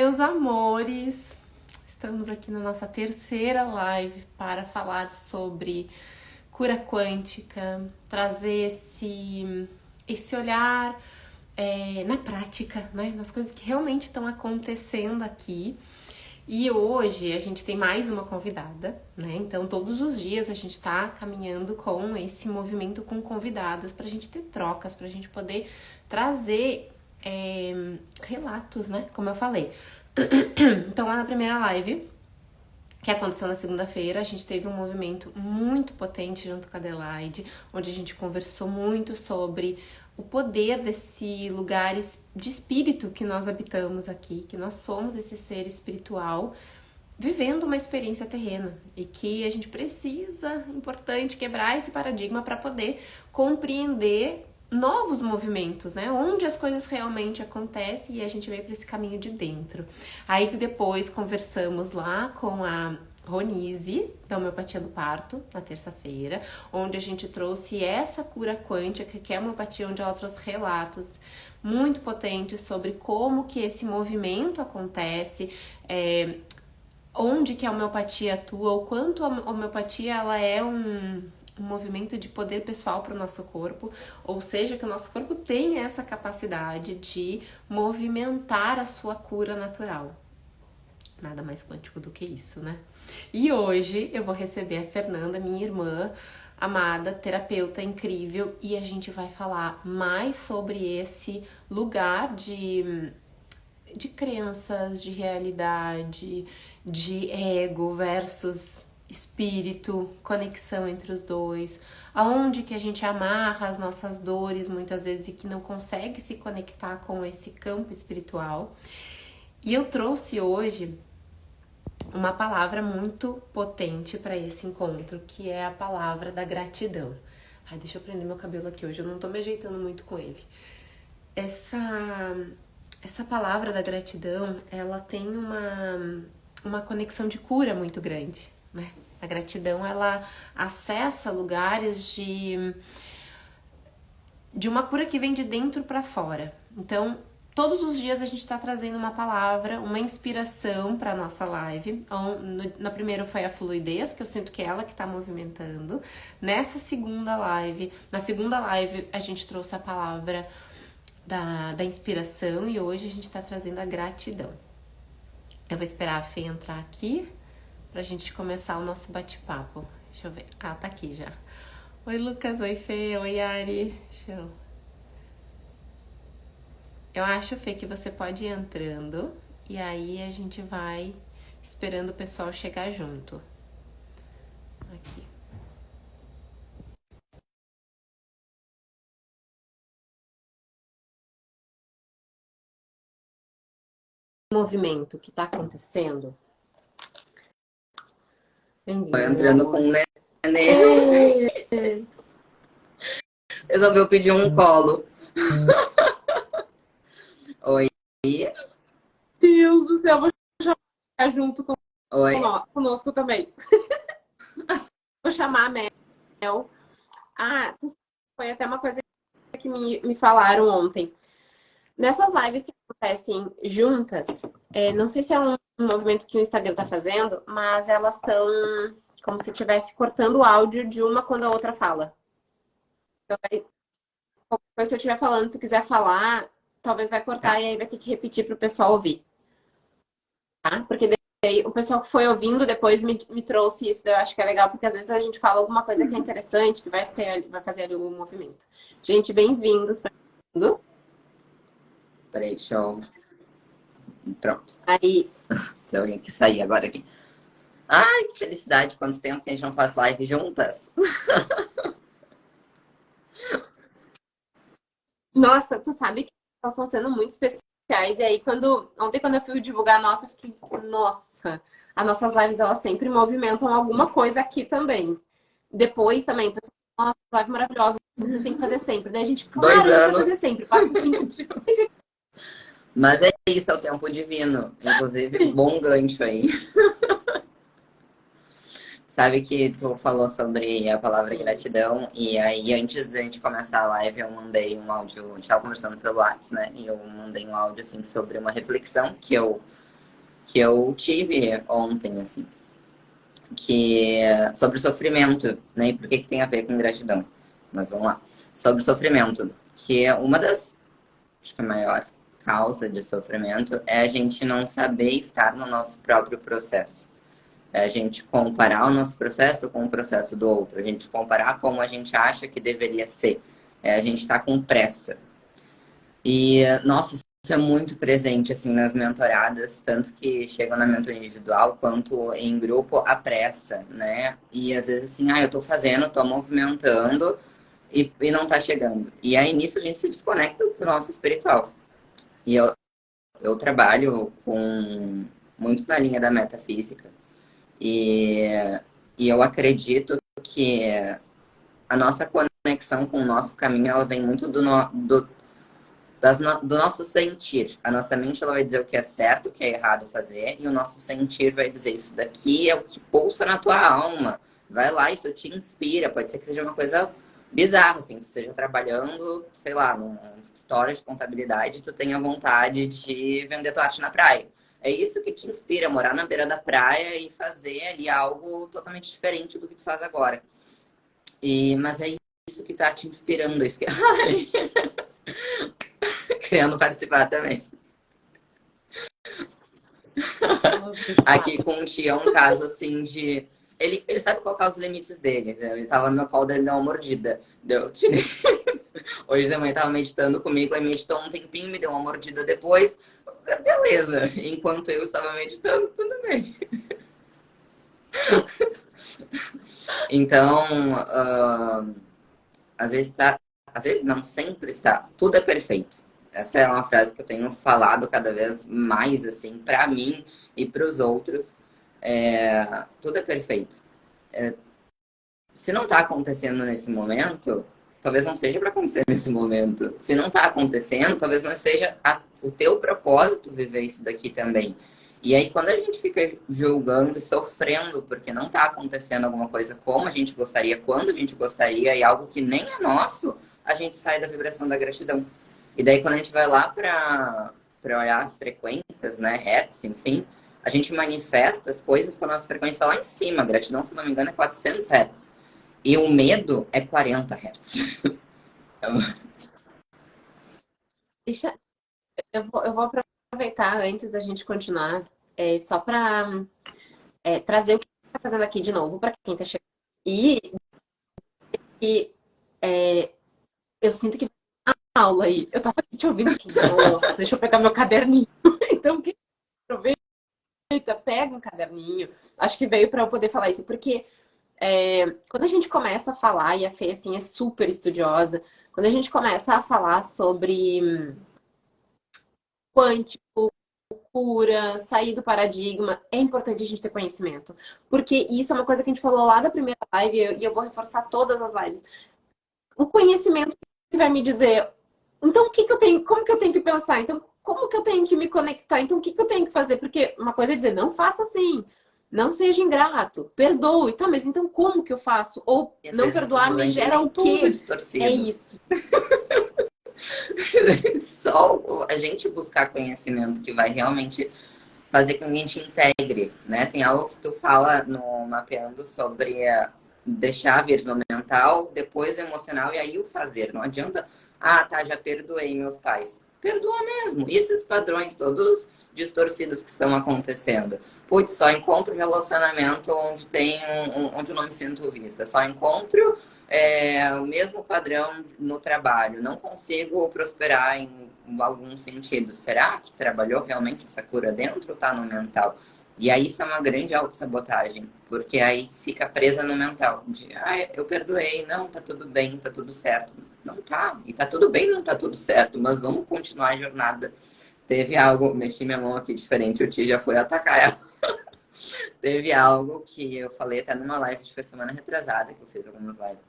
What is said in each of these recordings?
meus amores! Estamos aqui na nossa terceira live para falar sobre cura quântica, trazer esse olhar na prática, né? Nas coisas que realmente estão acontecendo aqui. E hoje a gente tem mais uma convidada, né? Então todos os dias a gente tá caminhando com esse movimento com convidadas pra gente ter trocas, pra gente poder trazer relatos, né? Como eu falei. Então lá na primeira live, que aconteceu na segunda-feira, a gente teve um movimento muito potente junto com a Adelaide, onde a gente conversou muito sobre o poder desse lugar de espírito que nós habitamos aqui, que nós somos esse ser espiritual vivendo uma experiência terrena e que a gente precisa, importante, quebrar esse paradigma para poder compreender novos movimentos, né? Onde as coisas realmente acontecem e a gente veio para esse caminho de dentro. Aí depois conversamos lá com a Ronise, da homeopatia do parto, na terça-feira, onde a gente trouxe essa cura quântica, que é a homeopatia, onde ela trouxe relatos muito potentes sobre como que esse movimento acontece, onde que a homeopatia atua, o quanto a homeopatia ela é um movimento de poder pessoal para o nosso corpo, ou seja, que o nosso corpo tem essa capacidade de movimentar a sua cura natural. Nada mais quântico do que isso, né? E hoje eu vou receber a Fernanda, minha irmã amada, terapeuta incrível, e a gente vai falar mais sobre esse lugar de crenças, de realidade, de ego versus espírito, conexão entre os dois, aonde que a gente amarra as nossas dores muitas vezes e que não consegue se conectar com esse campo espiritual. E eu trouxe hoje uma palavra muito potente para esse encontro, que é a palavra da gratidão. Ai, deixa eu prender meu cabelo aqui hoje, eu não tô me ajeitando muito com ele. Essa palavra da gratidão, ela tem uma conexão de cura muito grande, né? A gratidão, ela acessa lugares de uma cura que vem de dentro para fora. Então, todos os dias a gente está trazendo uma palavra, uma inspiração para nossa live. Na primeira foi a fluidez, que eu sinto que é ela que está movimentando. Na segunda live a gente trouxe a palavra da inspiração e hoje a gente tá trazendo a gratidão. Eu vou esperar a Fê entrar aqui pra gente começar o nosso bate-papo. Deixa eu ver. Ah, tá aqui já. Oi, Lucas. Oi, Fê. Oi, Ari. Show. Eu acho, Fê, que você pode ir entrando e aí a gente vai esperando o pessoal chegar junto. Aqui. Movimento que tá acontecendo. Tô entrando com um neném. Resolveu pedir um colo. Oi. Deus do céu, vou chamar junto Oi. conosco também. Vou chamar a Mel. Ah, foi até uma coisa que me falaram ontem. Nessas lives que acontecem juntas, não sei se é um movimento que o Instagram tá fazendo, mas elas estão como se estivesse cortando o áudio de uma quando a outra fala. Então, se eu estiver falando, tu quiser falar, talvez vai cortar e aí vai ter que repetir para o pessoal ouvir. Tá? Porque daí o pessoal que foi ouvindo depois me trouxe isso, eu acho que é legal, porque às vezes a gente fala alguma coisa que é interessante, que vai fazer ali o movimento. Gente, bem-vindos. Peraí, deixa eu... Pronto. Aí. Tem alguém que sair agora aqui. Ai, que felicidade. Quanto tempo que a gente não faz live juntas. Nossa, tu sabe que elas estão sendo muito especiais. E aí, ontem, quando eu fui divulgar a nossa, eu fiquei, nossa, as nossas lives, elas sempre movimentam alguma coisa aqui também. Depois também, pessoal, nossa, live maravilhosa, vocês têm que fazer sempre. Daí a gente, claro, 2 a gente vai anos. fazer sempre, passa 5 dias. Mas é isso, é o tempo divino. Inclusive, bom gancho aí. Sabe que tu falou sobre a palavra gratidão, e aí antes da gente começar a live eu mandei um áudio, a gente tava conversando pelo WhatsApp, né? E eu mandei um áudio assim sobre uma reflexão que eu que eu tive ontem, assim, que é sobre sofrimento, né? E por que que tem a ver com gratidão? Mas vamos lá. Sobre sofrimento, que é uma das, acho que a maior causa de sofrimento é a gente não saber estar no nosso próprio processo. É a gente comparar o nosso processo com o processo do outro. A gente comparar como a gente acha que deveria ser. É a gente estar com pressa. E, nossa, isso é muito presente, assim, nas mentoradas, tanto que chegam na mentoria individual, quanto em grupo, a pressa, né? E às vezes, assim, eu tô fazendo, tô movimentando e não tá chegando. E aí, nisso, a gente se desconecta do nosso espiritual. E eu trabalho com muito na linha da metafísica. E, e eu acredito que a nossa conexão com o nosso caminho, ela vem muito do nosso sentir. A nossa mente ela vai dizer o que é certo, o que é errado fazer, e o nosso sentir vai dizer isso daqui é o que pulsa na tua alma. Vai lá, isso te inspira. Pode ser que seja uma coisa bizarra, assim, tu esteja trabalhando, sei lá, num escritório de contabilidade, tu tenha vontade de vender tua arte na praia. É isso que te inspira, morar na beira da praia e fazer ali algo totalmente diferente do que tu faz agora. Mas é isso que tá te inspirando, é isso que... querendo participar também. Aqui com o Tia é um caso assim de. Ele sabe colocar os limites dele, né? Ele tava no meu colo, ele deu uma mordida. Deu, tirei. Hoje de manhã tava meditando comigo, aí meditou um tempinho, me deu uma mordida depois. Beleza. Enquanto eu estava meditando, tudo bem. Então, às vezes tá. Às vezes não, sempre está. Tudo é perfeito. Essa é uma frase que eu tenho falado cada vez mais, assim, para mim e para os outros. Tudo é perfeito. Se não está acontecendo nesse momento, talvez não seja para acontecer nesse momento. Se não está acontecendo, talvez não seja o teu propósito viver isso daqui também. E aí, quando a gente fica julgando e sofrendo porque não está acontecendo alguma coisa como a gente gostaria, quando a gente gostaria, e algo que nem é nosso, a gente sai da vibração da gratidão. E daí, quando a gente vai lá para olhar as frequências, né, hertz, enfim, a gente manifesta as coisas com a nossa frequência lá em cima. A gratidão, se não me engano, é 400 hertz. E o medo é 40 Hz. Então, Deixa, eu vou aproveitar antes da gente continuar, só para trazer o que você está fazendo aqui de novo para quem está chegando. E, e é, eu sinto que aula aí. Eu tava aqui te ouvindo aqui, nossa, deixa eu pegar meu caderninho. Então, quem aproveita, pega um caderninho. Acho que veio para eu poder falar isso, porque quando a gente começa a falar, e a Fê, assim, é super estudiosa, quando a gente começa a falar sobre quântico, cura, sair do paradigma, é importante a gente ter conhecimento. Porque isso é uma coisa que a gente falou lá da primeira live, e eu vou reforçar todas as lives. O conhecimento que vai me dizer, então o que que eu tenho, como que eu tenho que pensar? Então, como que eu tenho que me conectar? Então, o que que eu tenho que fazer? Porque uma coisa é dizer, não faça assim. Não seja ingrato, perdoe, tá, mas então como que eu faço? Ou e às não vezes as perdoar pessoas me gera entendem o tudo quê? É distorcido. isso. Só a gente buscar conhecimento que vai realmente fazer com que a gente integre, né? Tem algo que tu fala no Mapeando sobre deixar vir no mental, depois o emocional e aí o fazer. Não adianta, tá, já perdoei meus pais. Perdoa mesmo. E esses padrões todos distorcidos que estão acontecendo? Putz, só encontro relacionamento onde tem onde eu não me sinto vista. Só encontro o mesmo padrão no trabalho. Não consigo prosperar em algum sentido. Será que trabalhou realmente essa cura dentro ou tá no mental? E aí isso é uma grande autossabotagem, porque aí fica presa no mental. De, eu perdoei, não, tá tudo bem, tá tudo certo. Não tá, e tá tudo bem, não tá tudo certo, mas vamos continuar a jornada. Teve algo, mexi minha mão aqui diferente, o Ti já foi atacar ela. Teve algo que eu falei até numa live que foi semana retrasada, que eu fiz algumas lives.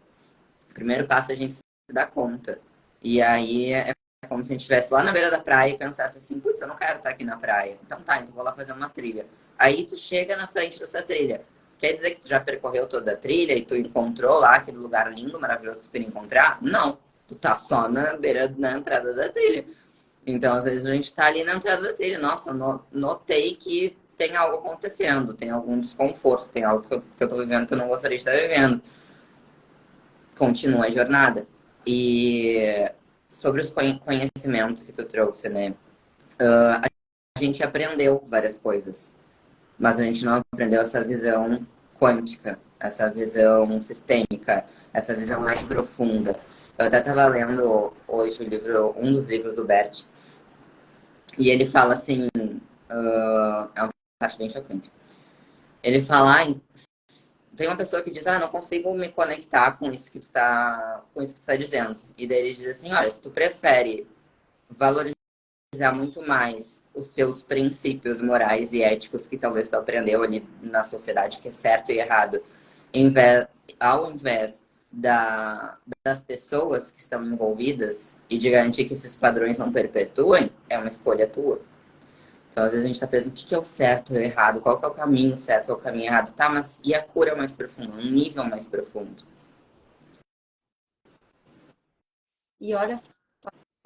O primeiro passo é a gente se dar conta. E aí é como se a gente estivesse lá na beira da praia e pensasse assim, putz, eu não quero estar aqui na praia. Então tá, então vou lá fazer uma trilha. Aí tu chega na frente dessa trilha. Quer dizer que tu já percorreu toda a trilha e tu encontrou lá aquele lugar lindo, maravilhoso que tu queria encontrar? Não. Tu tá só na beira, na entrada da trilha. Então, às vezes, a gente tá ali na entrada da trilha. Nossa, notei que tem algo acontecendo, tem algum desconforto, tem algo que eu tô vivendo que eu não gostaria de estar vivendo. Continua a jornada. E sobre os conhecimentos que tu trouxe, né? A gente aprendeu várias coisas, mas a gente não aprendeu essa visão quântica, essa visão sistêmica, essa visão mais profunda. Eu até estava lendo hoje o livro, um dos livros do Bert, e ele fala assim, é uma parte bem chocante. Ele fala, tem uma pessoa que diz, não consigo me conectar com isso que tu tá, com isso que tu tá dizendo. E daí ele diz assim, olha, se tu prefere valorizar muito mais os teus princípios morais e éticos que talvez tu aprendeu ali na sociedade, que é certo e errado, ao invés das pessoas que estão envolvidas e de garantir que esses padrões não perpetuem, é uma escolha tua. Então, às vezes a gente tá preso no que é o certo e o errado, qual que é o caminho certo, qual é o caminho errado. Tá, mas e a cura mais profunda, um nível mais profundo? E olha só,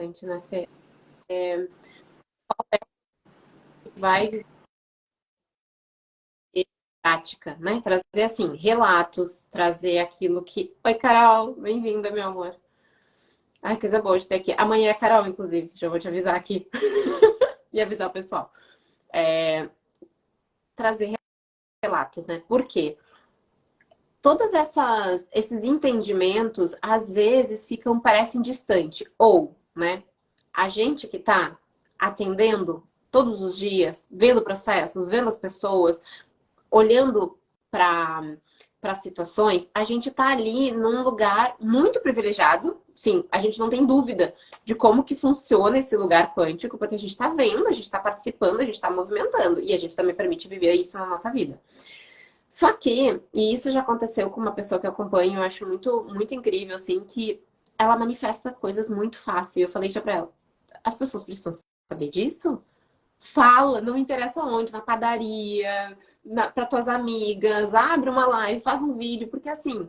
gente, né, Fê? Vai prática, né? Trazer assim, relatos, trazer aquilo que. Oi, Carol, bem-vinda, meu amor. Ai, coisa boa de ter aqui. Amanhã é Carol, inclusive, já vou te avisar aqui e avisar o pessoal. Trazer relatos, né? Por quê? Todas esses entendimentos às vezes parecem distante ou, né? A gente que está atendendo todos os dias, vendo processos, vendo as pessoas, olhando para situações, a gente está ali num lugar muito privilegiado. Sim, a gente não tem dúvida de como que funciona esse lugar quântico, porque a gente está vendo, a gente está participando, a gente está movimentando e a gente também permite viver isso na nossa vida. Só que, e isso já aconteceu com uma pessoa que eu acompanho, eu acho muito, muito incrível, assim, que ela manifesta coisas muito fácil. Eu falei já pra ela, as pessoas precisam saber disso? Fala, não interessa onde, na padaria, para tuas amigas, abre uma live, faz um vídeo, porque assim,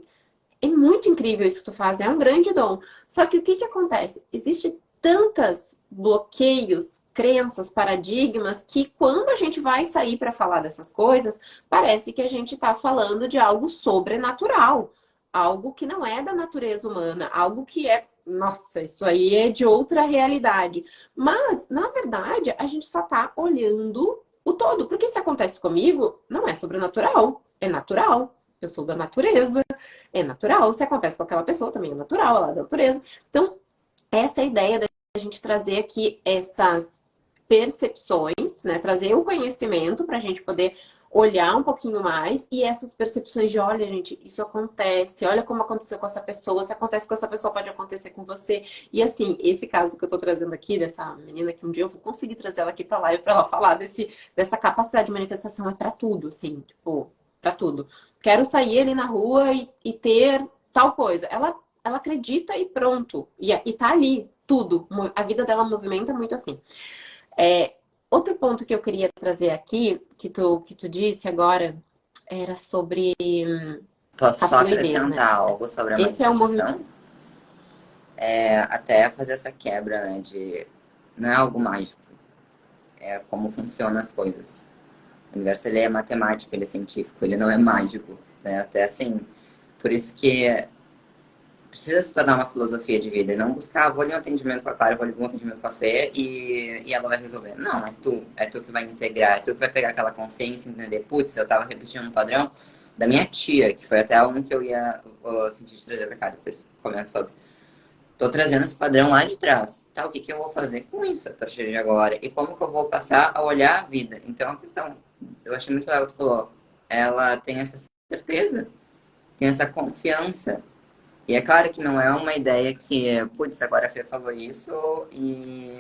é muito incrível isso que tu faz, é um grande dom. Só que o que que acontece? Existe tantos bloqueios, crenças, paradigmas, que quando a gente vai sair para falar dessas coisas, parece que a gente está falando de algo sobrenatural, algo que não é da natureza humana, algo que é, nossa, isso aí é de outra realidade. Mas, na verdade, a gente só está olhando o todo, porque se acontece comigo, não é sobrenatural, é natural. Eu sou da natureza, é natural. Se acontece com aquela pessoa, também é natural, ela é da natureza. Então, essa é a ideia da gente trazer aqui essas percepções, né? Trazer o conhecimento para a gente poder olhar um pouquinho mais e essas percepções de, olha, gente, isso acontece, olha como aconteceu com essa pessoa, se acontece com essa pessoa, pode acontecer com você. E assim, esse caso que eu tô trazendo aqui, dessa menina que um dia eu vou conseguir trazer ela aqui pra live pra ela falar dessa capacidade de manifestação, é pra tudo, assim, tipo, pra tudo. Quero sair ali na rua e ter tal coisa. Ela acredita e pronto. E tá ali, tudo. A vida dela movimenta muito assim. Outro ponto que eu queria trazer aqui, que tu disse agora, era sobre Posso a só fluidez, né? acrescentar algo sobre a Esse é o movimento. manifestação? Até fazer essa quebra, né, de não é algo mágico, é como funcionam as coisas. O universo, ele é matemático, ele é científico, ele não é mágico, né? Até assim, por isso que precisa se tornar uma filosofia de vida e não buscar, vou ali um atendimento com a Clara, vou ali um atendimento com a Fê e ela vai resolver. Não, é tu que vai integrar, é tu que vai pegar aquela consciência e entender, putz, eu tava repetindo um padrão da minha tia, que foi até um que eu ia sentir de trazer pra cá, depois comento sobre. Tô trazendo esse padrão lá de trás. Tá, o que que eu vou fazer com isso a partir de agora? E como que eu vou passar a olhar a vida? Então, a questão, eu achei muito legal o que tu falou. Ela tem essa certeza, tem essa confiança. E é claro que não é uma ideia que, putz, agora a Fê falou isso e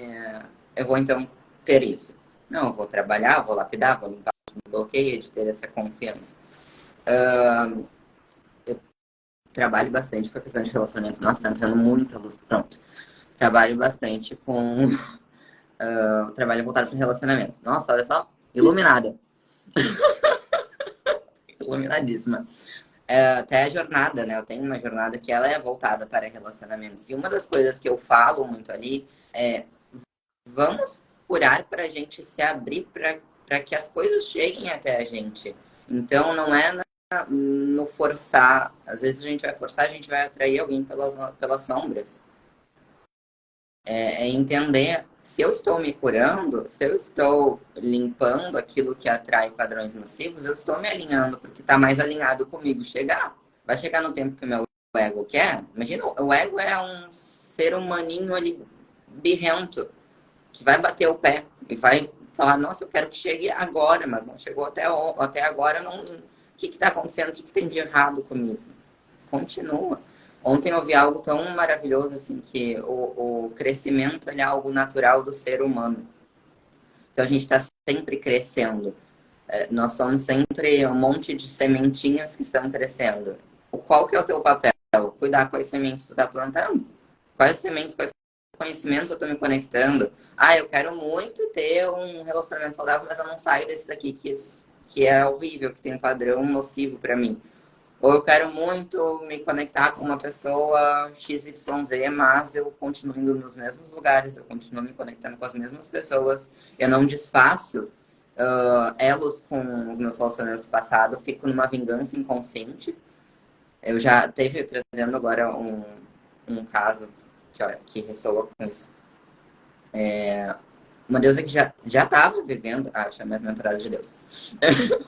eu vou então ter isso. Não, eu vou trabalhar, vou lapidar, vou limpar o bloqueio de ter essa confiança. Eu trabalho bastante com a questão de relacionamento. Nossa, tá entrando muita luz. Pronto. Trabalho bastante com trabalho voltado para relacionamentos. Nossa, olha só, iluminada. Iluminadíssima. Até a jornada, né? Eu tenho uma jornada que ela é voltada para relacionamentos. E uma das coisas que eu falo muito ali é vamos curar para a gente se abrir para para que as coisas cheguem até a gente. Então, não é no forçar. Às vezes a gente vai forçar, a gente vai atrair alguém pelas sombras. É entender se eu estou me curando, se eu estou limpando aquilo que atrai padrões nocivos, eu estou me alinhando, porque está mais alinhado comigo chegar. Vai chegar no tempo que o meu ego quer. Imagina, o ego é um ser humaninho ali birrento, que vai bater o pé e vai falar, nossa, eu quero que chegue agora, mas não chegou até agora, não. O que está acontecendo? O que tem de errado comigo? Continua. Ontem eu vi algo tão maravilhoso, assim, que o crescimento é algo natural do ser humano. Então a gente está sempre crescendo. Nós somos sempre um monte de sementinhas que estão crescendo. Qual que é o teu papel? Cuidar com as sementes que tu está plantando. Quais sementes, quais conhecimentos eu estou me conectando? Ah, eu quero muito ter um relacionamento saudável, mas eu não saio desse daqui que é horrível, que tem um padrão nocivo para mim. Ou eu quero muito me conectar com uma pessoa XYZ, mas eu continuo indo nos mesmos lugares, eu continuo me conectando com as mesmas pessoas, eu não desfaço elos com os meus relacionamentos do passado, eu fico numa vingança inconsciente. Eu já teve, trazendo agora um caso que ressoa com isso. Uma deusa que já estava vivendo, chama as mentoradas de deusas.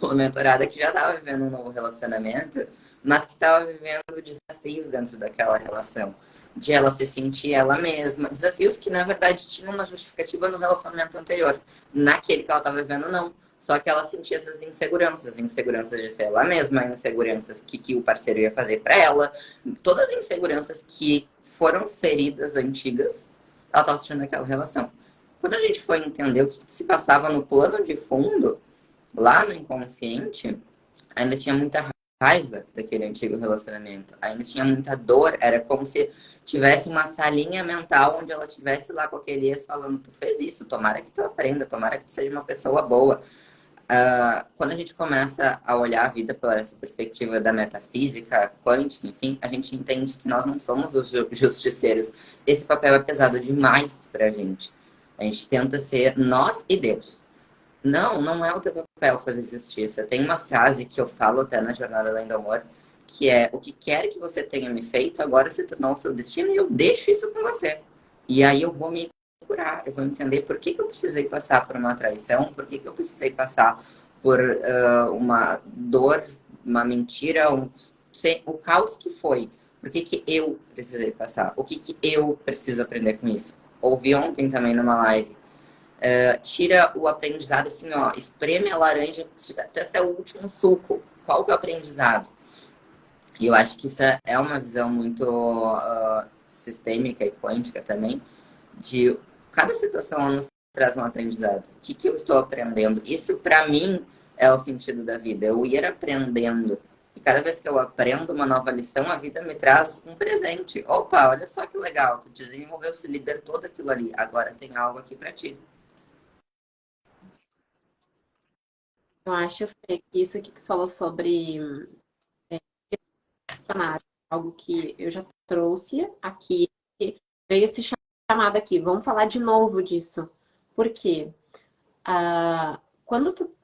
Uma mentorada que já estava vivendo um novo relacionamento, mas que estava vivendo desafios dentro daquela relação. De ela se sentir ela mesma. Desafios que, na verdade, tinham uma justificativa no relacionamento anterior. Naquele que ela estava vivendo, não. Só que ela sentia essas inseguranças. Inseguranças de ser ela mesma, inseguranças que o parceiro ia fazer para ela. Todas as inseguranças que foram feridas antigas, ela estava sentindo naquela relação. Quando a gente foi entender o que se passava no plano de fundo, lá no inconsciente, ainda tinha muita raiva daquele antigo relacionamento. Ainda tinha muita dor. Era como se tivesse uma salinha mental onde ela tivesse lá com aquele ex falando, tu fez isso, tomara que tu aprenda, tomara que tu seja uma pessoa boa. Quando a gente começa a olhar a vida por essa perspectiva da metafísica, quântica, enfim, a gente entende que nós não somos os justiceiros. Esse papel é pesado demais pra gente. A gente tenta ser nós e Deus. Não, não é o teu papel fazer justiça. Tem uma frase que eu falo até na Jornada Além do Amor, que é: o que quer que você tenha me feito, agora se tornou o seu destino e eu deixo isso com você. E aí eu vou me curar, eu vou entender por que eu precisei passar por uma traição, por que eu precisei passar por uma dor, uma mentira, o caos que foi. Por que eu precisei passar? O que eu preciso aprender com isso? Ouvi ontem também numa live. Tira o aprendizado assim, ó, espreme a laranja até ser o último suco. Qual que é o aprendizado? E eu acho que isso é uma visão muito sistêmica e quântica também, de cada situação nos traz um aprendizado. O que eu estou aprendendo? Isso, para mim, é o sentido da vida. Eu ir aprendendo. E cada vez que eu aprendo uma nova lição, a vida me traz um presente. Opa, olha só que legal. Tu desenvolveu, se libertou daquilo ali. Agora tem algo aqui para ti. Eu acho, Fê, que isso que tu falou sobre questionário, algo que eu já trouxe aqui, veio esse chamado aqui. Vamos falar de novo disso. Por quê?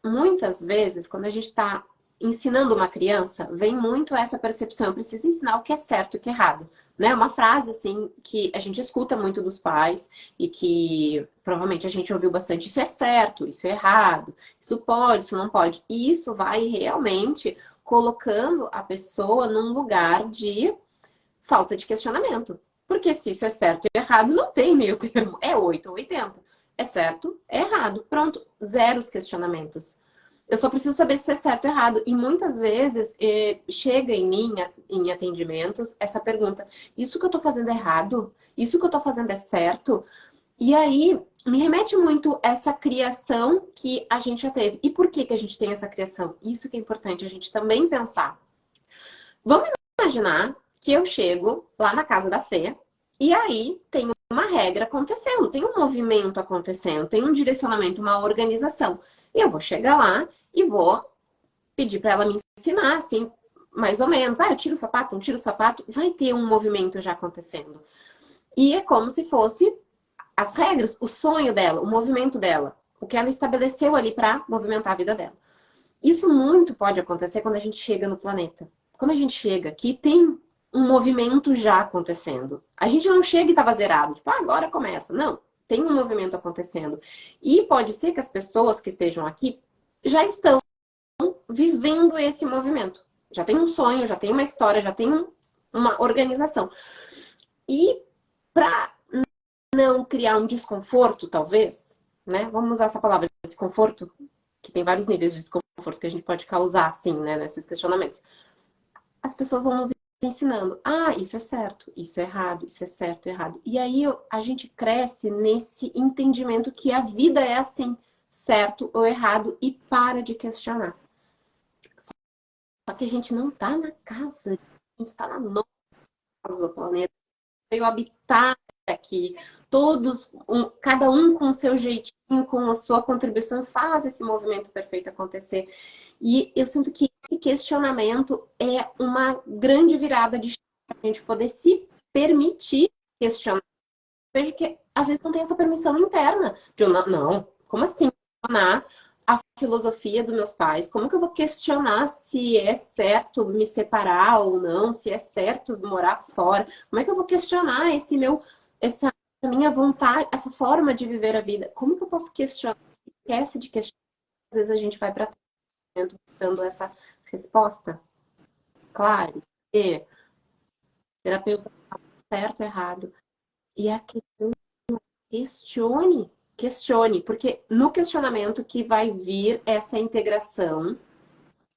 Muitas vezes, quando a gente está ensinando uma criança, vem muito essa percepção, eu preciso ensinar o que é certo e o que é errado. Né? Uma frase assim que a gente escuta muito dos pais e que provavelmente a gente ouviu bastante: isso é certo, isso é errado, isso pode, isso não pode. E isso vai realmente colocando a pessoa num lugar de falta de questionamento. Porque se isso é certo e errado, não tem meio termo. É 8 ou 80. É certo, é errado. Pronto, zeros questionamentos. Eu só preciso saber se isso é certo ou errado. E muitas vezes chega em mim, em atendimentos, essa pergunta: isso que eu tô fazendo é errado? Isso que eu tô fazendo é certo? E aí me remete muito essa criação que a gente já teve. E por que a gente tem essa criação? Isso que é importante a gente também pensar. Vamos imaginar que eu chego lá na casa da Fê e aí tem uma regra acontecendo, tem um movimento acontecendo, tem um direcionamento, uma organização. E eu vou chegar lá e vou pedir para ela me ensinar, assim, mais ou menos. Eu tiro o sapato, não tiro o sapato. Vai ter um movimento já acontecendo. E é como se fosse as regras, o sonho dela, o movimento dela. o que ela estabeleceu ali para movimentar a vida dela. Isso muito pode acontecer quando a gente chega no planeta. Quando a gente chega aqui, tem um movimento já acontecendo. A gente não chega e estava zerado, tipo, agora começa. Não, tem um movimento acontecendo. E pode ser que as pessoas que estejam aqui já estão vivendo esse movimento. Já tem um sonho, já tem uma história, já tem uma organização. E para não criar um desconforto, talvez, né? Vamos usar essa palavra, desconforto, que tem vários níveis de desconforto que a gente pode causar, assim, né, nesses questionamentos. As pessoas vão nos ensinando, isso é certo, isso é errado, isso é certo, errado. E aí a gente cresce nesse entendimento que a vida é assim, certo ou errado, e para de questionar. Só que a gente não tá na casa, a gente está na nossa casa, o planeta veio habitar aqui. Todos, cada um com o seu jeitinho, com a sua contribuição, faz esse movimento perfeito acontecer. E eu sinto que esse questionamento é uma grande virada de chave para a gente poder se permitir questionar. Eu vejo que às vezes não tem essa permissão interna. De eu, não, como assim? Questionar a filosofia dos meus pais. Como que eu vou questionar se é certo me separar ou não? Se é certo morar fora? Como é que eu vou questionar essa minha vontade, essa forma de viver a vida? Como que eu posso questionar? Esquece de questionar. Às vezes a gente vai para tratamento dando essa resposta. Claro, que terapeuta certo, errado. E a questão questione, porque no questionamento que vai vir essa integração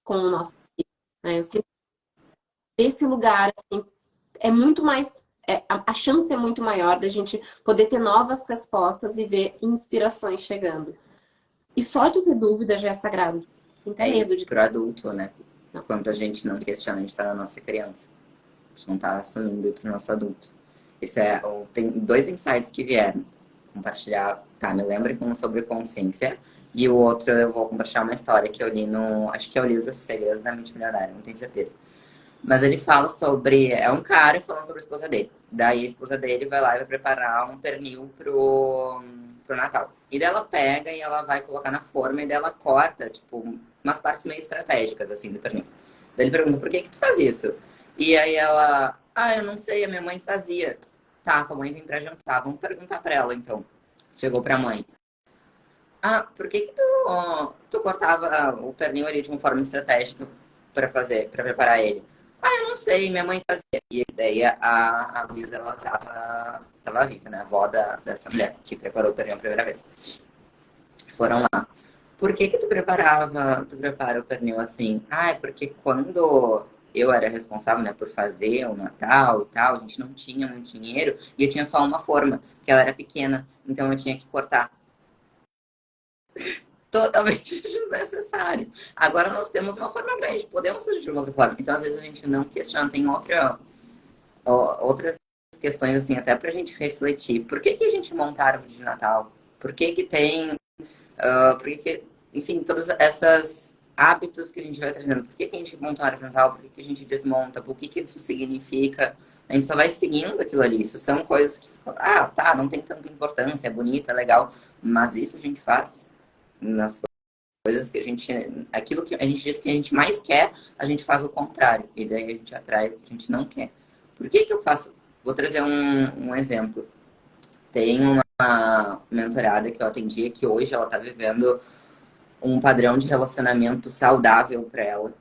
com o nosso filho, né? Eu sinto que esse lugar assim, é muito mais, a chance é muito maior da gente poder ter novas respostas e ver inspirações chegando. E só de ter dúvida já é sagrado. Não tem medo de pro adulto, né? não. Quando a gente não questiona, a gente tá na nossa criança. A gente não tá assumindo pro nosso adulto. Isso tem dois insights que vieram compartilhar. Tá, me lembra sobre consciência. E o outro eu vou compartilhar uma história que eu li no. Acho que é o livro Segredos da Mente Milionária, não tenho certeza. Mas ele fala sobre. É um cara falando sobre a esposa dele. Daí a esposa dele vai lá e vai preparar um pernil pro Natal. E daí ela pega e ela vai colocar na forma e daí ela corta, tipo, umas partes meio estratégicas, assim, do pernil. Daí ele pergunta, por que que tu faz isso? E aí ela, eu não sei, a minha mãe fazia. Tá, tua mãe vem pra jantar, vamos perguntar pra ela, então. Chegou pra mãe. Por que que tu cortava o pernil ali de uma forma estratégica pra preparar ele? Eu não sei, minha mãe fazia. E daí a Luísa, ela tava viva, né? A avó dessa mulher que preparou o pernil a primeira vez. Foram lá. Por que que tu prepara o pernil assim? É porque quando eu era responsável, né, por fazer o Natal e tal, a gente não tinha muito dinheiro e eu tinha só uma forma, que ela era pequena, então eu tinha que cortar. Totalmente desnecessário. Agora nós temos uma forma grande, podemos fazer de uma outra forma. Então, às vezes, a gente não questiona, tem outras questões, assim, até pra gente refletir. Por que que a gente monta a árvore de Natal? Por que que tem porque, enfim, todos esses hábitos que a gente vai trazendo. Por que que a gente monta uma árvore de Natal? Por que que a gente desmonta? Por que que isso significa? A gente só vai seguindo aquilo ali. Isso são coisas que, tá, não tem tanta importância, é bonito, é legal. Mas isso a gente faz nas coisas que a gente... Aquilo que a gente diz que a gente mais quer, a gente faz o contrário. E daí a gente atrai o que a gente não quer. Por que que eu faço... Vou trazer um exemplo. Tem uma mentorada que eu atendi que hoje ela tá vivendo um padrão de relacionamento saudável para ela,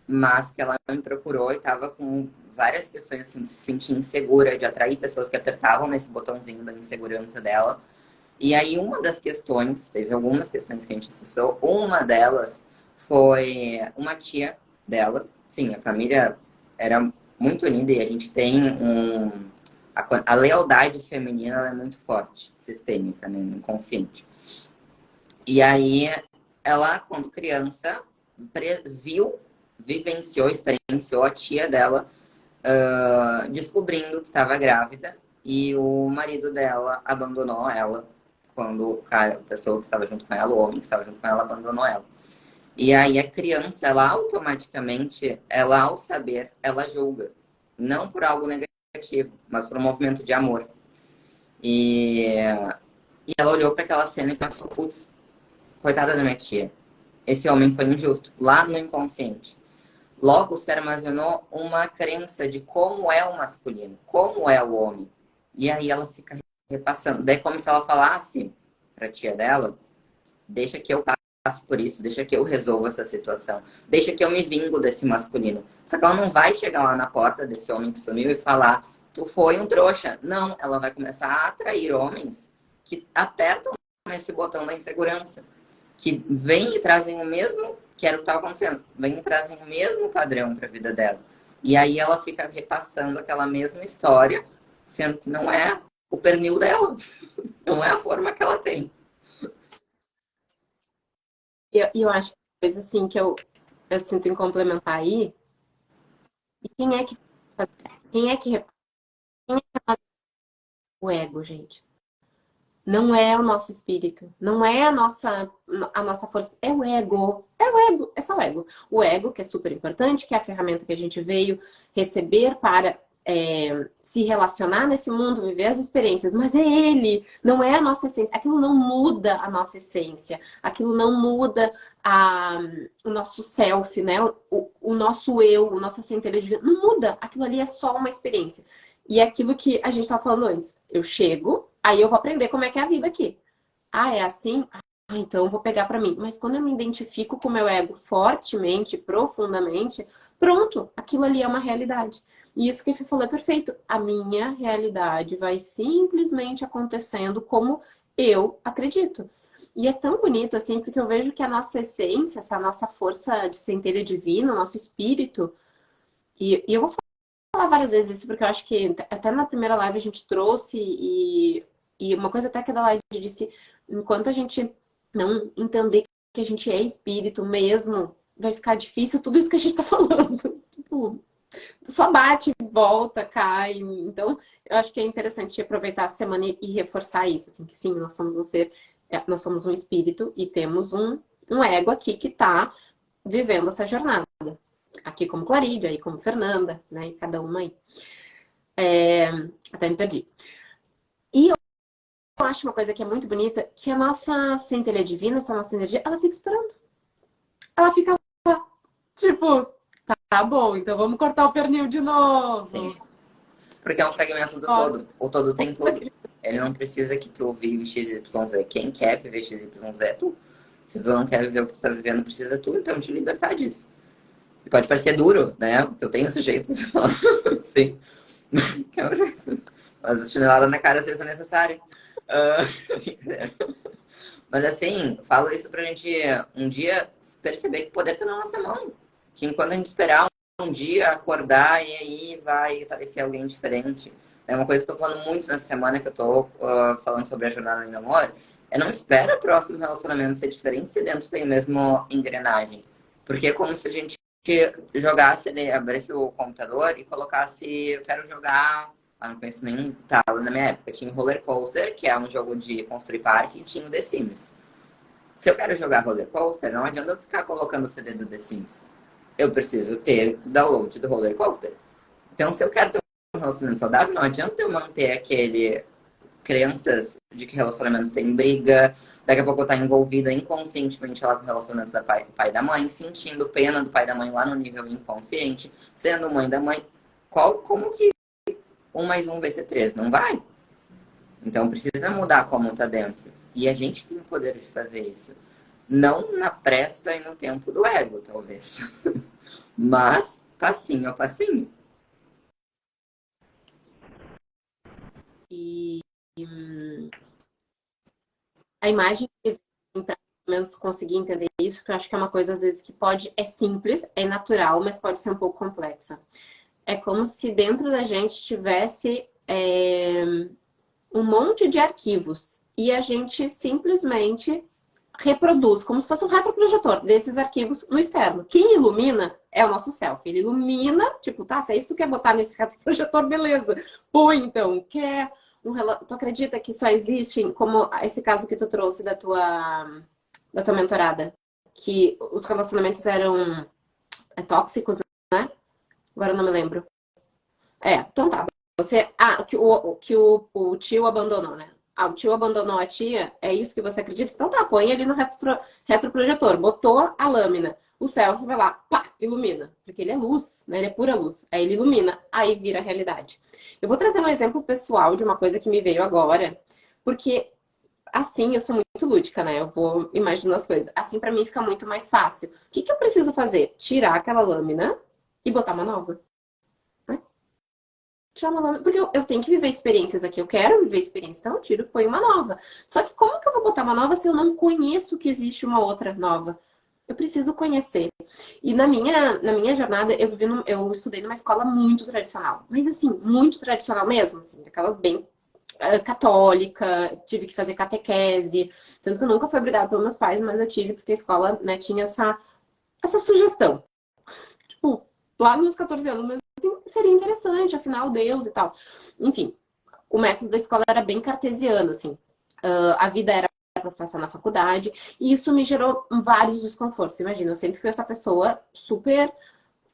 mas que ela me procurou e tava com várias questões assim, de se sentir insegura, de atrair pessoas que apertavam nesse botãozinho da insegurança dela. E aí uma das questões, teve algumas questões que a gente acessou, uma delas foi uma tia dela, sim, a família era muito unida e a gente tem a lealdade feminina ela é muito forte, sistêmica, né, inconsciente. E aí, ela, quando criança, vivenciou, experienciou a tia dela descobrindo que estava grávida e o marido dela abandonou ela quando a pessoa que estava junto com ela, o homem que estava junto com ela, abandonou ela. E aí a criança, ela automaticamente, ela ao saber, ela julga. Não por algo negativo, mas por um movimento de amor. E ela olhou para aquela cena e pensou, putz, coitada da minha tia, esse homem foi injusto, lá no inconsciente. Logo se armazenou uma crença de como é o masculino, como é o homem. E aí ela fica repassando. Daí como se ela falasse pra tia dela, deixa que eu passo por isso, deixa que eu resolvo essa situação, deixa que eu me vingo desse masculino. Só que ela não vai chegar lá na porta desse homem que sumiu e falar, tu foi um trouxa. Não, ela vai começar a atrair homens que apertam esse botão da insegurança, que vêm e trazem o mesmo, que era o que estava acontecendo, vêm e trazem o mesmo padrão para a vida dela. E aí ela fica repassando aquela mesma história, sendo que não é o pernil dela, não é a forma que ela tem. E eu acho que coisa assim que eu sinto em complementar aí, e quem é que repara o ego, gente? Não é o nosso espírito, não é a nossa força, é o ego. É o ego, é só o ego. O ego, que é super importante, que é a ferramenta que a gente veio receber para se relacionar nesse mundo, viver as experiências, mas é ele, não é a nossa essência. Aquilo não muda a nossa essência, aquilo não muda o nosso self, né? O nosso eu, a nossa centelha de vida, não muda. Aquilo ali é só uma experiência. E é aquilo que a gente estava falando antes. Eu chego, aí eu vou aprender como é que é a vida aqui. Ah, é assim? Ah, então eu vou pegar pra mim. Mas quando eu me identifico com o meu ego fortemente, profundamente, pronto, aquilo ali é uma realidade. E isso que você falou é perfeito. A minha realidade vai simplesmente acontecendo como eu acredito. E é tão bonito assim, porque eu vejo que a nossa essência, essa nossa força de centelha divina, o nosso espírito, e eu vou falar várias vezes isso, porque eu acho que até na primeira live a gente trouxe, e uma coisa até que da live disse, enquanto a gente não entender que a gente é espírito mesmo, vai ficar difícil tudo isso que a gente tá falando. Tipo, só bate, volta, cai. Então, eu acho que é interessante aproveitar a semana e reforçar isso, assim, que sim, nós somos um ser, nós somos um espírito e temos um ego aqui que tá vivendo essa jornada. Aqui como Clarídia, aí como Fernanda, né? E cada uma aí. Até me perdi. E eu acho uma coisa que é muito bonita, que a nossa centelha divina, essa nossa energia, ela fica esperando. Ela fica lá, tipo, tá bom, então vamos cortar o pernil de novo. Sim. Porque é um fragmento do todo. O todo tem tudo. Ele não precisa que tu vive XYZ. Quem quer viver XYZ é tu. Se tu não quer viver o que tu tá vivendo, precisa tu, então te libertar disso. E pode parecer duro, né? Porque eu tenho esse jeito de falar assim. Que é o jeito. Mas a chinelada na cara às vezes é necessária. Brincadeira. Mas assim, falo isso pra gente um dia perceber que o poder tá na nossa mão. Que enquanto a gente esperar um dia acordar e aí vai aparecer alguém diferente. É uma coisa que eu tô falando muito nessa semana que eu tô falando sobre a jornada em amor. É não espera o próximo relacionamento ser diferente se dentro tem a mesma engrenagem. Porque é como se a gente jogasse, ele abrisse o computador e colocasse, eu quero jogar. Ah, não conheço nenhum talo na minha época. Tinha o Roller Coaster, que é um jogo de construir parque, e tinha o The Sims. Se eu quero jogar Roller Coaster, não adianta eu ficar colocando o CD do The Sims. Eu preciso ter download do Roller Coaster. Então, se eu quero ter um relacionamento saudável, não adianta eu manter aquele crenças de que relacionamento tem briga, daqui a pouco eu tá envolvida inconscientemente lá com o relacionamento do pai e da mãe, sentindo pena do pai e da mãe lá no nível inconsciente, sendo mãe da mãe. Como que 1 mais 1 vai ser 3? Não vai. Então precisa mudar como tá dentro. E a gente tem o poder de fazer isso. Não na pressa e no tempo do ego, talvez. Mas passinho a passinho. E a imagem que vem para pelo menos conseguir entender isso, que eu acho que é uma coisa às vezes que é simples, é natural, mas pode ser um pouco complexa. É como se dentro da gente tivesse um monte de arquivos e a gente simplesmente reproduz, como se fosse um retroprojetor desses arquivos no externo. Quem ilumina é o nosso self. Ele ilumina, tipo, tá, se é isso que tu quer botar nesse retroprojetor, beleza. Põe, então, quer tu acredita que só existe, como esse caso que tu trouxe da tua mentorada, que os relacionamentos eram tóxicos, né? Agora eu não me lembro. Então tá. Que o tio abandonou, né? Ah, o tio abandonou a tia? É isso que você acredita? Então tá, põe ali no retroprojetor. Botou a lâmina. O Celso vai lá, pá, ilumina. Porque ele é luz, né? Ele é pura luz. Aí ele ilumina, aí vira realidade. Eu vou trazer um exemplo pessoal de uma coisa que me veio agora. Porque assim, eu sou muito lúdica, né? Eu vou imaginando as coisas. Assim, pra mim fica muito mais fácil. O que que eu preciso fazer? Tirar aquela lâmina e botar uma nova. Né? Tirar uma lâmina. Porque eu tenho que viver experiências aqui. Eu quero viver experiências. Então eu tiro e ponho uma nova. Só que como que eu vou botar uma nova se eu não conheço que existe uma outra nova? Eu preciso conhecer. E na minha jornada, eu estudei numa escola muito tradicional. Mas assim, muito tradicional mesmo, assim, aquelas bem católica, tive que fazer catequese. Tanto que eu nunca fui obrigada pelos meus pais, mas eu tive, porque a escola, né, tinha essa sugestão. Tipo, lá nos 14 anos, mas assim, seria interessante, afinal, Deus e tal. Enfim, o método da escola era bem cartesiano, assim. A vida era para passar na faculdade, e isso me gerou vários desconfortos. Imagina, eu sempre fui essa pessoa super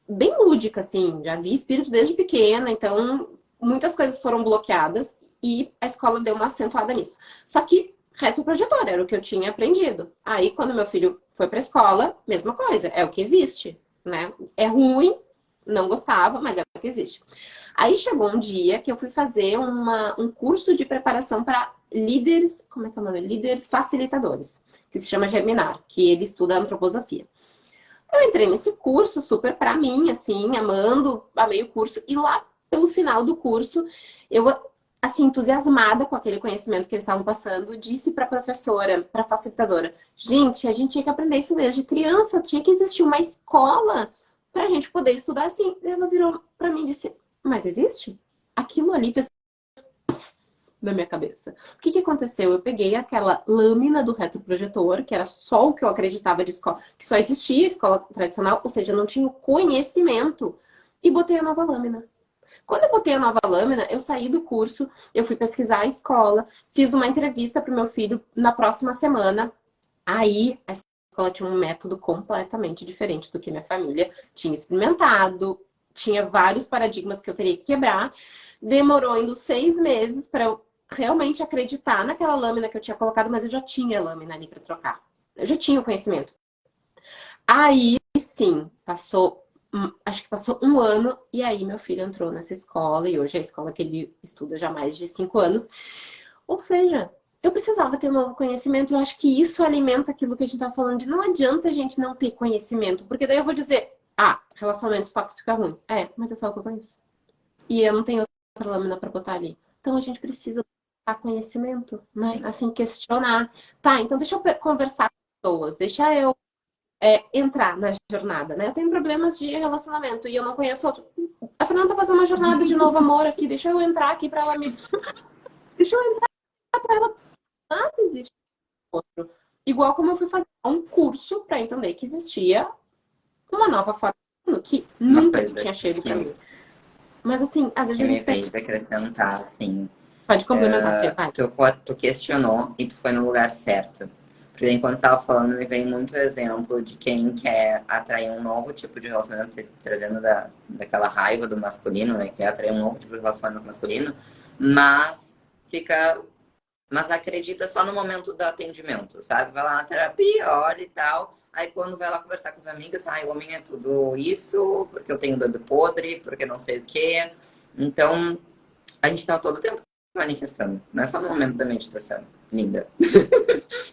bem lúdica, assim, já vi espírito desde pequena, então muitas coisas foram bloqueadas e a escola deu uma acentuada nisso. Só que retroprojetor era o que eu tinha aprendido. Aí, quando meu filho foi pra escola, mesma coisa, é o que existe, né? É ruim, não gostava, mas é o que existe. Aí chegou um dia que eu fui fazer um curso de preparação para líderes, como é que é o nome? Líderes facilitadores, que se chama Germinar, que ele estuda antroposofia. Eu entrei nesse curso super pra mim, assim, amando, amei o curso. E lá pelo final do curso, eu, assim, entusiasmada com aquele conhecimento que eles estavam passando, disse pra professora, pra facilitadora: gente, a gente tinha que aprender isso desde criança, tinha que existir uma escola pra gente poder estudar assim. E ela virou pra mim e disse: mas existe? Aquilo ali fez na minha cabeça. O que que aconteceu? Eu peguei aquela lâmina do retroprojetor, que era só o que eu acreditava de escola, que só existia escola tradicional, ou seja, eu não tinha o conhecimento, e botei a nova lâmina. Quando eu botei a nova lâmina, eu saí do curso, eu fui pesquisar a escola, fiz uma entrevista para o meu filho na próxima semana. Aí a escola tinha um método completamente diferente do que minha família tinha experimentado, tinha vários paradigmas que eu teria que quebrar. Demorou ainda 6 meses para eu realmente acreditar naquela lâmina que eu tinha colocado, mas eu já tinha lâmina ali para trocar. Eu já tinha o conhecimento. Aí sim, acho que passou um ano, e aí meu filho entrou nessa escola, e hoje é a escola que ele estuda já há mais de 5 anos. Ou seja, eu precisava ter um novo conhecimento, eu acho que isso alimenta aquilo que a gente tá falando de não adianta a gente não ter conhecimento, porque daí eu vou dizer, relacionamento tóxico é ruim. É, mas é só o que eu conheço. E eu não tenho outra lâmina para botar ali. Então a gente precisa ter conhecimento, né? Assim, questionar. Tá, então deixa eu conversar com pessoas, deixa eu entrar na jornada, né? Eu tenho problemas de relacionamento e eu não conheço outro. A Fernanda tá fazendo uma jornada de novo amor aqui, deixa eu entrar aqui para ela me. Deixa eu entrar para ela. Ah, se existe outro. Igual como eu fui fazer um curso para entender que existia uma nova forma que Uma nunca coisa tinha chego para que, mim. Mas assim, às vezes que a me gente tem. veio de acrescentar, assim, Pode complementar, Fê, vai. tu questionou e tu foi no lugar certo. Porque enquanto estava falando, me veio muito exemplo de quem quer atrair um novo tipo de relacionamento, trazendo daquela raiva do masculino, né? Quer atrair um novo tipo de relacionamento masculino, mas fica. Mas acredita só no momento do atendimento, sabe? Vai lá na terapia, olha e tal. Aí quando vai lá conversar com as amigas, o homem é tudo isso, porque eu tenho dedo podre, porque não sei o quê. Então, a gente tá todo o tempo manifestando. Não é só no momento da meditação, linda.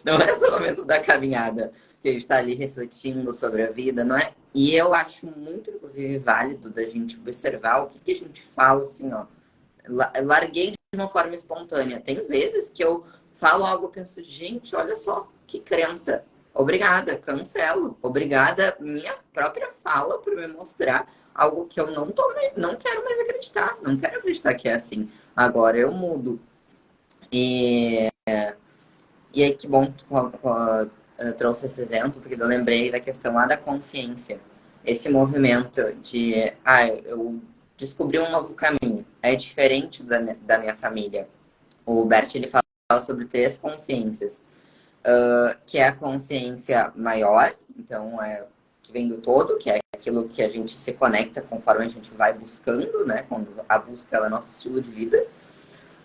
Não é só no momento da caminhada que a gente tá ali refletindo sobre a vida, não é? E eu acho muito, inclusive, válido da gente observar o que, que a gente fala, assim, ó. Larguei de uma forma espontânea. Tem vezes que eu falo algo e penso, gente, olha só, que crença. Obrigada, cancelo. Obrigada, minha própria fala por me mostrar algo que eu não quero mais acreditar. Não quero acreditar que é assim. Agora eu mudo. E, e aí, que bom que tu trouxe esse exemplo, porque eu lembrei da questão lá da consciência. Esse movimento de, eu descobri um novo caminho. É diferente da minha família. O Bert, ele fala sobre três consciências. Que é a consciência maior, então que vem do todo, que é aquilo que a gente se conecta conforme a gente vai buscando, né? Quando a busca ela é nosso estilo de vida.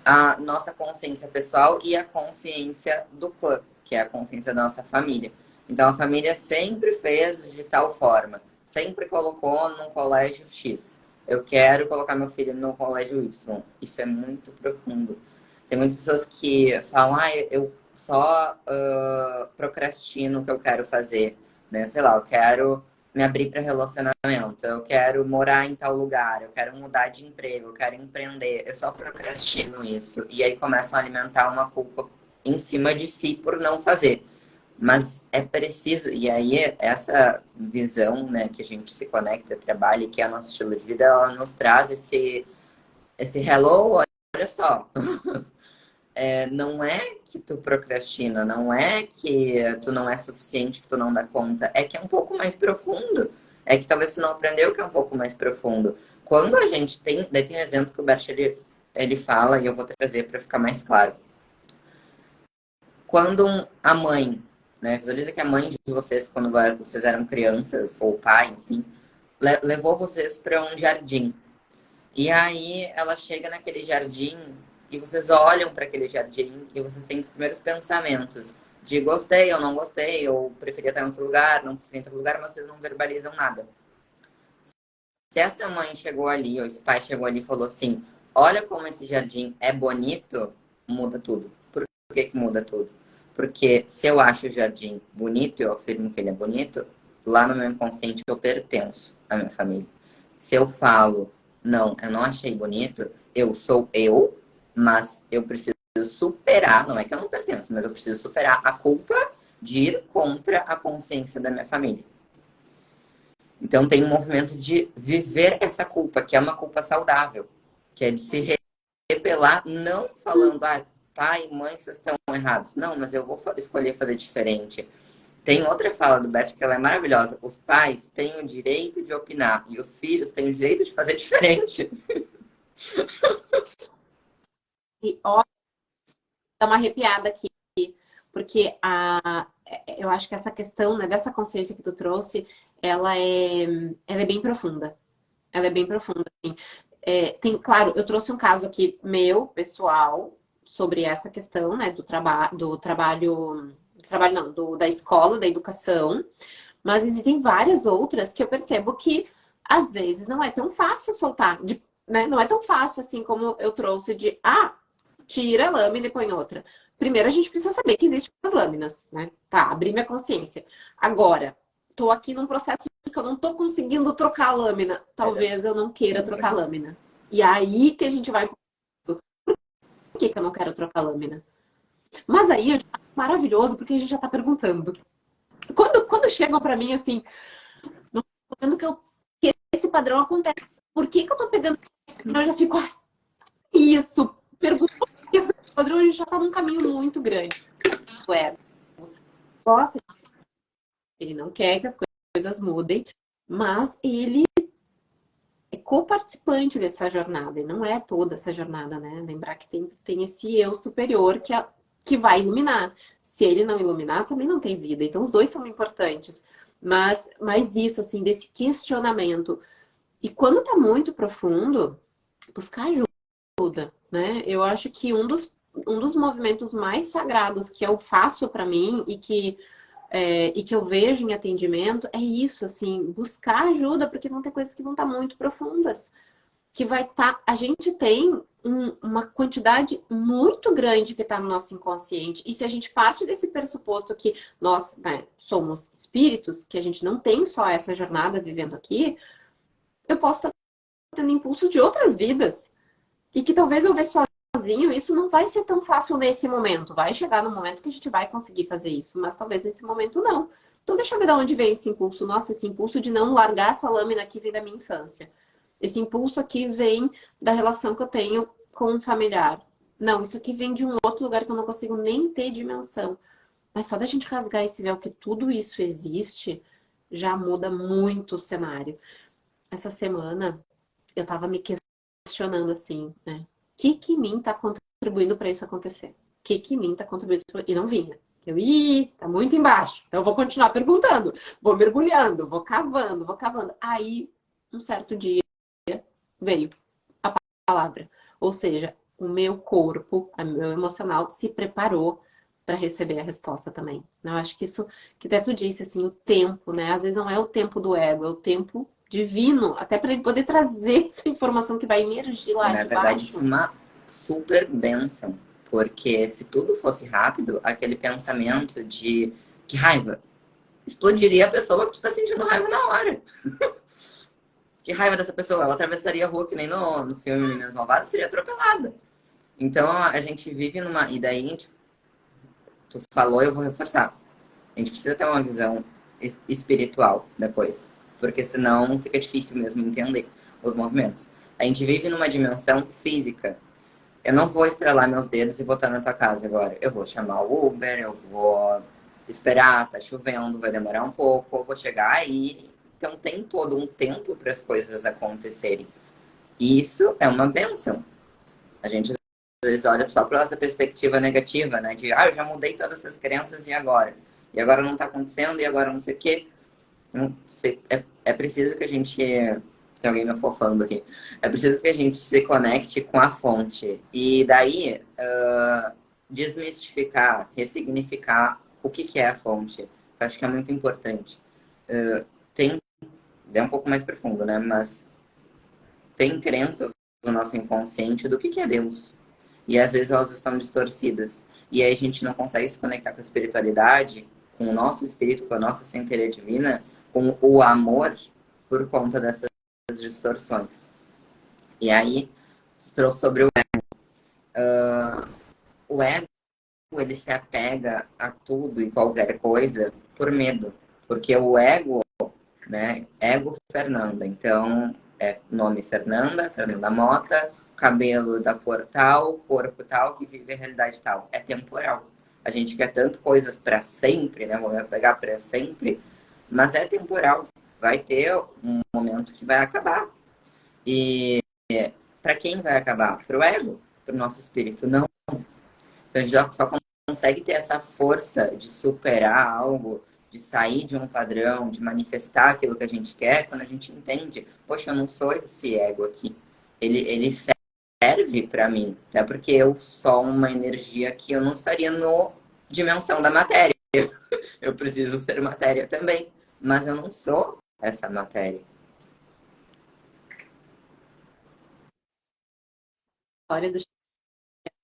a nossa consciência pessoal e a consciência do clã, que é a consciência da nossa família. Então, a família sempre fez de tal forma, sempre colocou num colégio X. Eu quero colocar meu filho no colégio Y. Isso é muito profundo. Tem muitas pessoas que falam, eu só procrastino o que eu quero fazer, né? Sei lá, eu quero me abrir para relacionamento, eu quero morar em tal lugar, eu quero mudar de emprego, eu quero empreender. Eu só procrastino isso. E aí começam a alimentar uma culpa em cima de si por não fazer. Mas é preciso, e aí essa visão, né, que a gente se conecta, trabalha, que é o nosso estilo de vida, ela nos traz esse hello, olha só. Não é que tu procrastina, não é que tu não é suficiente, que tu não dá conta. É que é um pouco mais profundo. É que talvez tu não aprendeu que é um pouco mais profundo. Quando a gente tem... Daí tem um exemplo que o Bert, ele fala, e eu vou trazer para ficar mais claro. Quando a mãe, né? Visualiza que a mãe de vocês, quando vocês eram crianças, ou pai, enfim, levou vocês para um jardim. E aí ela chega naquele jardim e vocês olham para aquele jardim e vocês têm os primeiros pensamentos de gostei ou não gostei, ou preferia estar em outro lugar, não preferia estar em outro lugar, mas vocês não verbalizam nada. Se essa mãe chegou ali, ou esse pai chegou ali e falou assim, olha como esse jardim é bonito, muda tudo. Por que muda tudo? Porque se eu acho o jardim bonito e eu afirmo que ele é bonito, lá no meu inconsciente eu pertenço à minha família. Se eu falo, não, eu não achei bonito, eu sou eu, mas eu preciso superar, não é que eu não pertenço, mas eu preciso superar a culpa de ir contra a consciência da minha família. Então tem um movimento de viver essa culpa, que é uma culpa saudável, que é de se rebelar, não falando, pai e mãe, vocês estão errados. Não, mas eu vou escolher fazer diferente. Tem outra fala do Bert que ela é maravilhosa. Os pais têm o direito de opinar e os filhos têm o direito de fazer diferente. E ó, dá uma arrepiada aqui, porque eu acho que essa questão, né, dessa consciência que tu trouxe, ela é bem profunda. Ela é bem profunda, assim. Claro, eu trouxe um caso aqui meu, pessoal, sobre essa questão, né, do trabalho não, da escola, da educação, mas existem várias outras que eu percebo que às vezes não é tão fácil soltar, né? Não é tão fácil assim como eu trouxe tira a lâmina e põe outra. Primeiro a gente precisa saber que existem as lâminas, né? Tá, abrir minha consciência. Agora, tô aqui num processo que eu não tô conseguindo trocar a lâmina. Talvez eu não queira trocar a lâmina. E aí que a gente vai... Por que eu não quero trocar a lâmina? Mas aí eu acho maravilhoso, porque a gente já tá perguntando. Quando chegam pra mim assim, não tô vendo que esse padrão acontece. Por que eu tô pegando? Eu já fico, isso, pergunta. O padrão, a gente já tá num caminho muito grande. O ego gosta, ele não quer que as coisas mudem, mas ele é co-participante dessa jornada, e não é toda essa jornada, né? Lembrar que tem esse eu superior que vai iluminar. Se ele não iluminar, também não tem vida. Então, os dois são importantes. Mas isso, assim, desse questionamento. E quando tá muito profundo, buscar ajuda, né? Eu acho que um dos movimentos mais sagrados que eu faço para mim e que eu vejo em atendimento é isso, assim, buscar ajuda, porque vão ter coisas que vão estar muito profundas. Que vai estar. A gente tem uma quantidade muito grande que está no nosso inconsciente. E se a gente parte desse pressuposto que nós, né, somos espíritos, que a gente não tem só essa jornada vivendo aqui, eu posso estar tendo impulso de outras vidas. E que talvez eu ver sozinho, isso não vai ser tão fácil nesse momento. Vai chegar no momento que a gente vai conseguir fazer isso, mas talvez nesse momento não. Então deixa eu ver de onde vem esse impulso. Nossa, esse impulso de não largar essa lâmina aqui vem da minha infância. Esse impulso aqui vem da relação que eu tenho com um familiar. Não, isso aqui vem de um outro lugar que eu não consigo nem ter dimensão. Mas só da gente rasgar esse véu que tudo isso existe, já muda muito o cenário. Essa semana eu tava me questionando assim, né? O que em mim tá contribuindo para isso acontecer? O que em mim tá contribuindo? E não vinha. Tá muito embaixo. Então eu vou continuar perguntando, vou mergulhando, vou cavando, vou cavando. Aí, um certo dia, veio a palavra. Ou seja, o meu corpo, o meu emocional se preparou para receber a resposta também. Eu acho que isso que até tu disse, assim, o tempo, né? Às vezes não é o tempo do ego, é o tempo divino, até para ele poder trazer essa informação que vai emergir E lá na de verdade, isso é baixo. uma super bênção. Porque se tudo fosse rápido, aquele pensamento de que raiva explodiria a pessoa que tu tá sentindo raiva na hora. Que raiva dessa pessoa, ela atravessaria a rua que nem no filme Meninas Malvadas, seria atropelada. Então a gente vive numa. E daí, tipo, tu falou, eu vou reforçar. A gente precisa ter uma visão espiritual depois. Porque senão fica difícil mesmo entender os movimentos. A gente vive numa dimensão física. Eu não vou estrelar meus dedos e vou estar na tua casa agora. Eu vou chamar o Uber, eu vou esperar, tá chovendo, vai demorar um pouco, eu vou chegar aí. Então tem todo um tempo para as coisas acontecerem. E isso é uma benção. A gente às vezes olha só para essa perspectiva negativa, né? De, eu já mudei todas essas crenças e agora? E agora não tá acontecendo, e agora não sei o quê. Não sei, é preciso que a gente. Tem alguém me afofando aqui. É preciso que a gente se conecte com a fonte. E daí, desmistificar, ressignificar o que que é a fonte. Eu acho que é muito importante. Tem. É um pouco mais profundo, né? Mas tem crenças no nosso inconsciente do que é Deus. E às vezes elas estão distorcidas. E aí a gente não consegue se conectar com a espiritualidade, com o nosso espírito, com a nossa centelha divina, com o amor, por conta dessas distorções. E aí, você trouxe sobre o ego. O ego, ele se apega a tudo e qualquer coisa por medo. Porque o ego, né? Ego Fernanda. Então, é nome Fernanda, Fernanda Mota, cabelo da cor tal, corpo tal, que vive a realidade tal. É temporal. A gente quer tanto coisas para sempre, né? Vou me apegar para sempre, mas é temporal. Vai ter um momento que vai acabar. E para quem vai acabar? Para o ego, para o nosso espírito, não. Então a gente só consegue ter essa força de superar algo, de sair de um padrão, de manifestar aquilo que a gente quer, quando a gente entende, poxa, eu não sou esse ego aqui. Ele serve para mim, até porque eu sou uma energia que eu não estaria no dimensão da matéria. Eu preciso ser matéria também, mas eu não sou essa matéria. História do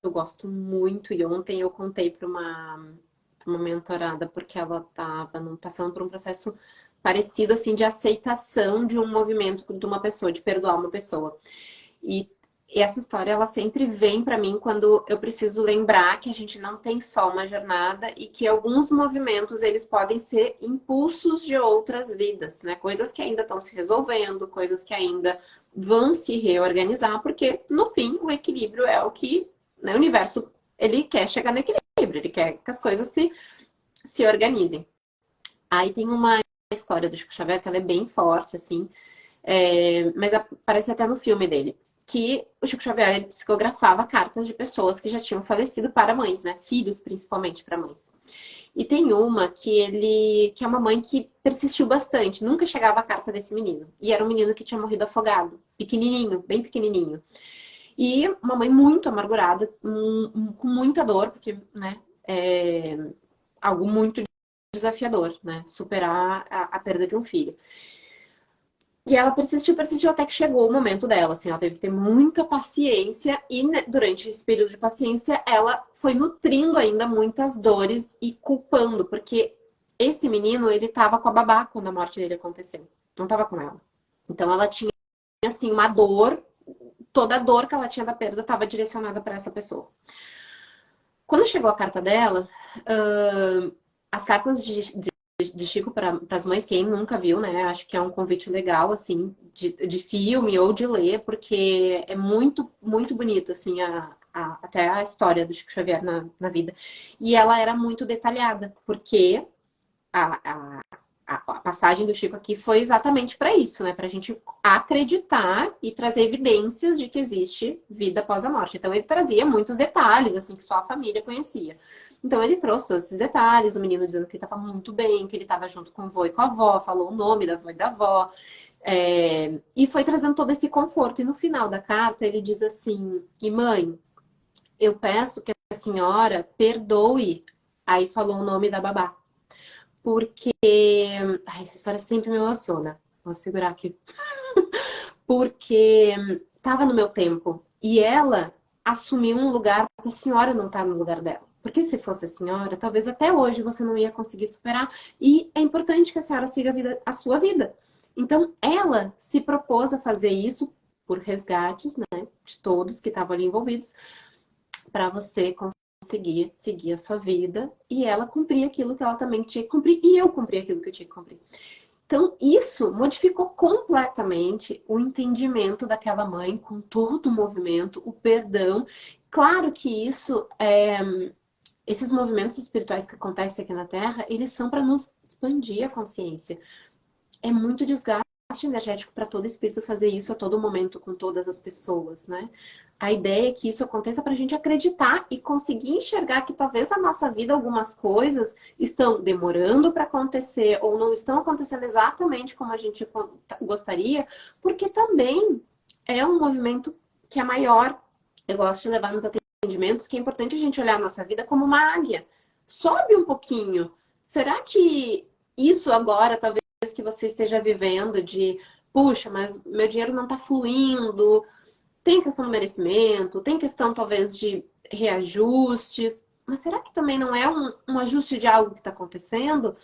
eu gosto muito, e ontem eu contei para uma mentorada, porque ela estava passando por um processo parecido, assim, de aceitação de um movimento de uma pessoa, de perdoar uma pessoa. E essa história, ela sempre vem para mim quando eu preciso lembrar que a gente não tem só uma jornada e que alguns movimentos, eles podem ser impulsos de outras vidas, né? Coisas que ainda estão se resolvendo, coisas que ainda vão se reorganizar, porque no fim o equilíbrio é o que, né, o universo, ele quer chegar no equilíbrio, ele quer que as coisas se organizem. Aí tem uma história do Chico Xavier que ela é bem forte, assim, mas aparece até no filme dele, que o Chico Xavier ele psicografava cartas de pessoas que já tinham falecido para mães, né? Filhos, principalmente, para mães. E tem uma que é uma mãe que persistiu bastante, nunca chegava a carta desse menino. E era um menino que tinha morrido afogado, pequenininho, bem pequenininho. E uma mãe muito amargurada, com muita dor, porque, né, é algo muito desafiador, né? Superar a perda de um filho. E ela persistiu, persistiu até que chegou o momento dela, assim, ela teve que ter muita paciência e, né, durante esse período de paciência ela foi nutrindo ainda muitas dores e culpando, porque esse menino, ele tava com a babá quando a morte dele aconteceu, não tava com ela. Então ela tinha, assim, uma dor, toda a dor que ela tinha da perda estava direcionada para essa pessoa. Quando chegou a carta dela, as cartas de Chico para as mães, quem nunca viu, né? Acho que é um convite legal, assim, de filme ou de ler, porque é muito, muito bonito, assim, até a história do Chico Xavier na vida. E ela era muito detalhada, porque a, a passagem do Chico aqui foi exatamente para isso, né? Para a gente acreditar e trazer evidências de que existe vida após a morte. Então ele trazia muitos detalhes, assim, que só a família conhecia. Então ele trouxe todos esses detalhes, o menino dizendo que ele estava muito bem, que ele estava junto com o vô e com a avó, falou o nome da avó e da avó, e foi trazendo todo esse conforto. E no final da carta ele diz assim: e mãe, eu peço que a senhora perdoe. Aí falou o nome da babá. Porque. Ai, essa história sempre me emociona. Vou segurar aqui. Porque estava no meu tempo. E ela assumiu um lugar que a senhora não está no lugar dela. Porque se fosse a senhora, talvez até hoje você não ia conseguir superar. E é importante que a senhora siga a sua vida. Então, ela se propôs a fazer isso por resgates, né, de todos que estavam ali envolvidos, para você conseguir seguir a sua vida e ela cumprir aquilo que ela também tinha que cumprir e eu cumprir aquilo que eu tinha que cumprir. Então, isso modificou completamente o entendimento daquela mãe com todo o movimento, o perdão. Claro que esses movimentos espirituais que acontecem aqui na Terra, eles são para nos expandir a consciência. É muito desgaste energético para todo espírito fazer isso a todo momento com todas as pessoas, né? A ideia é que isso aconteça para a gente acreditar e conseguir enxergar que talvez a nossa vida, algumas coisas estão demorando para acontecer ou não estão acontecendo exatamente como a gente gostaria, porque também é um movimento que é maior. Eu gosto de levar nos atendimentos que é importante a gente olhar a nossa vida como uma águia. Sobe um pouquinho. Será que isso agora, talvez que você esteja vivendo de, puxa, mas meu dinheiro não está fluindo, tem questão do merecimento, tem questão talvez de reajustes, mas será que também não é um ajuste de algo que está acontecendo?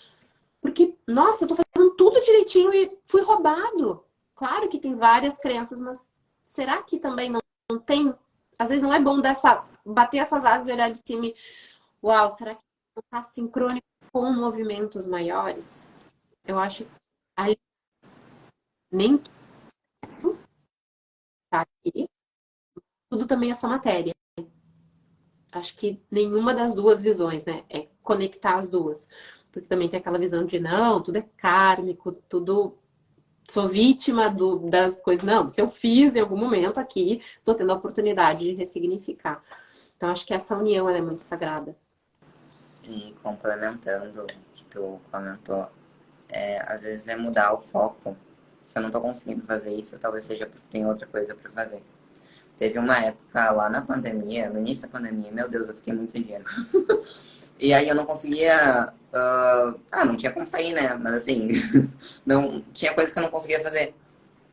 Porque, nossa, eu estou fazendo tudo direitinho e fui roubado. Claro que tem várias crenças, mas será que também não tem? Às vezes não é bom bater essas asas e olhar de cima e, uau, será que não está sincrônico com movimentos maiores? Eu acho que aí nem tudo tá aqui, tudo também é só matéria. Acho que nenhuma das duas visões, né? É conectar as duas. Porque também tem aquela visão de não, tudo é kármico, tudo. Sou vítima das coisas. Não, se eu fiz em algum momento aqui, tô tendo a oportunidade de ressignificar. Então, acho que essa união ela é muito sagrada. E complementando o que tu comentou, às vezes é mudar o foco. Se eu não tô conseguindo fazer isso, talvez seja porque tem outra coisa para fazer. Teve uma época lá na pandemia, no início da pandemia, meu Deus, eu fiquei muito sem dinheiro. E aí eu não conseguia. Não tinha como sair, né? Mas assim, não tinha coisas que eu não conseguia fazer.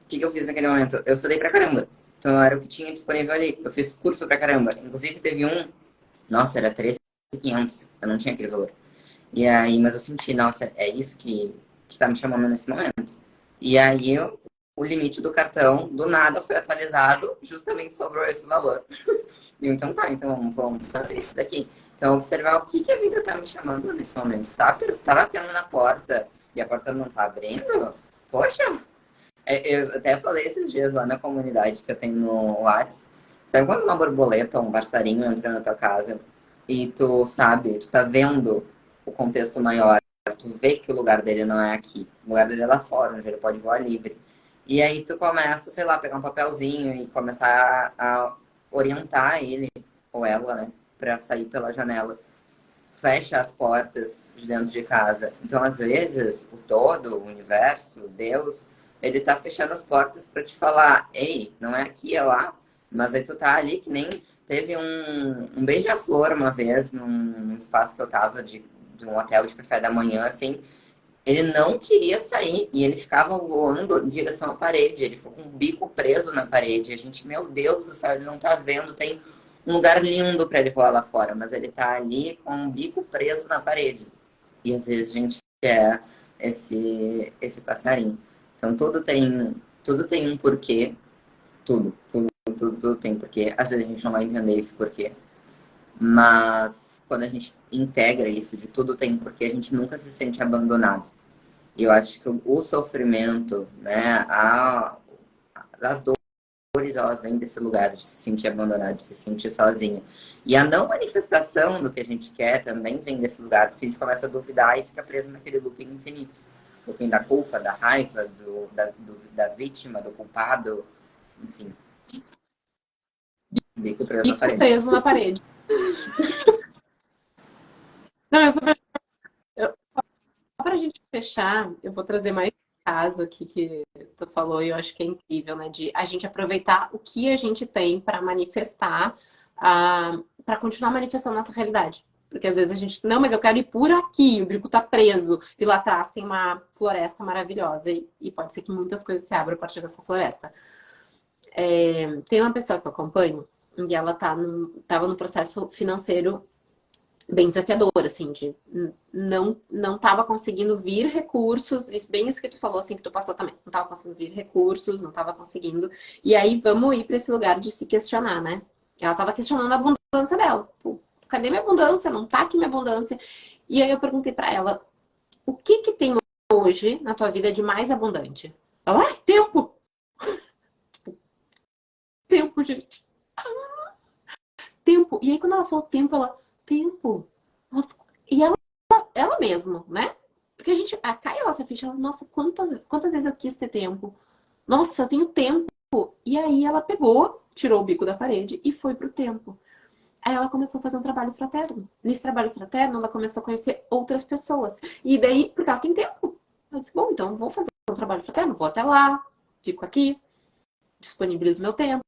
O que eu fiz naquele momento? Eu estudei pra caramba. Então era o que tinha disponível ali. Eu fiz curso pra caramba. Inclusive teve um. Nossa, era 13.500. Eu não tinha aquele valor. E aí, mas eu senti, nossa, é isso que tá me chamando nesse momento. E aí o limite do cartão, do nada, foi atualizado, justamente sobrou esse valor. Então tá, então vamos fazer isso daqui. Então, observar o que a vida tá me chamando nesse momento. Tá batendo na porta e a porta não tá abrindo? Poxa, eu até falei esses dias lá na comunidade que eu tenho no Whats. Sabe quando uma borboleta ou um passarinho entra na tua casa e tu sabe, tu tá vendo o contexto maior, tu vê que o lugar dele não é aqui, o lugar dele é lá fora, onde ele pode voar livre. E aí tu começa, sei lá, pegar um papelzinho e começar a orientar ele ou ela, né, pra sair pela janela. Fecha as portas de dentro de casa. Então, às vezes, o todo, o universo, Deus, ele tá fechando as portas para te falar, ei, não é aqui, é lá. Mas aí tu tá ali que nem teve um beija-flor uma vez num espaço que eu tava de um hotel de café da manhã, assim. Ele não queria sair e ele ficava voando em direção à parede. Ele ficou com o bico preso na parede. A gente, meu Deus do céu, ele não tá vendo. Tem um lugar lindo para ele voar lá fora, mas ele tá ali com o bico preso na parede. E às vezes a gente é esse passarinho. Então tudo tem um porquê. Tudo tem um porquê. Às vezes a gente não vai entender esse porquê. Mas quando a gente integra isso de tudo tem um porquê, a gente nunca se sente abandonado. E eu acho que o sofrimento, né, as dores, elas vêm desse lugar de se sentir abandonado, de se sentir sozinho. E a não manifestação do que a gente quer também vem desse lugar, porque a gente começa a duvidar e fica preso naquele looping infinito. Looping da culpa, da raiva, da vítima, do culpado, enfim. Bico preso na Bico parede. preso na parede. Não, só para a gente fechar, eu vou trazer mais um caso aqui que tu falou e eu acho que é incrível, né? De a gente aproveitar o que a gente tem para manifestar para continuar manifestando nossa realidade. Porque às vezes a gente, não, mas eu quero ir por aqui, o bico tá preso, e lá atrás tem uma floresta maravilhosa, e pode ser que muitas coisas se abram a partir dessa floresta. Tem uma pessoa que eu acompanho, e ela tava num processo financeiro bem desafiador, assim, de não tava conseguindo vir recursos, bem isso que tu falou, assim, que tu passou também, não tava conseguindo vir recursos, não tava conseguindo, e aí vamos ir para esse lugar de se questionar, né? Ela tava questionando a abundância dela. Pô, cadê minha abundância? Não tá aqui minha abundância. E aí eu perguntei para ela, o que que tem hoje na tua vida de mais abundante? Ela, tempo! Tempo, gente. Tempo. E aí quando ela falou tempo, tempo. E ela mesma, né? Porque a gente, cai a nossa ficha, ela, nossa, quantas vezes eu quis ter tempo? Nossa, eu tenho tempo. E aí ela pegou, tirou o bico da parede e foi pro tempo. Aí ela começou a fazer um trabalho fraterno. Nesse trabalho fraterno, ela começou a conhecer outras pessoas. E daí, porque ela tem tempo. Eu disse, bom, então vou fazer um trabalho fraterno, vou até lá, fico aqui, disponibilizo meu tempo,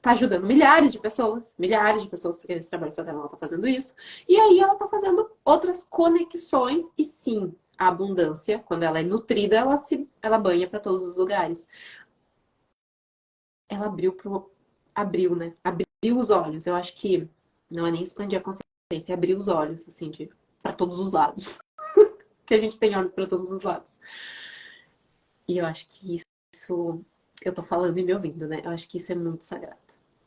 tá ajudando milhares de pessoas, porque nesse trabalho fraterno ela tá fazendo isso. E aí ela tá fazendo outras conexões e sim, a abundância, quando ela é nutrida, ela banha para todos os lugares. Ela abriu, né? Abriu os olhos. Eu acho que não é nem expandir a consciência, é abrir os olhos, assim, para todos os lados. Que a gente tem olhos para todos os lados. E eu acho que isso eu tô falando e me ouvindo, né? Eu acho que isso é muito sagrado.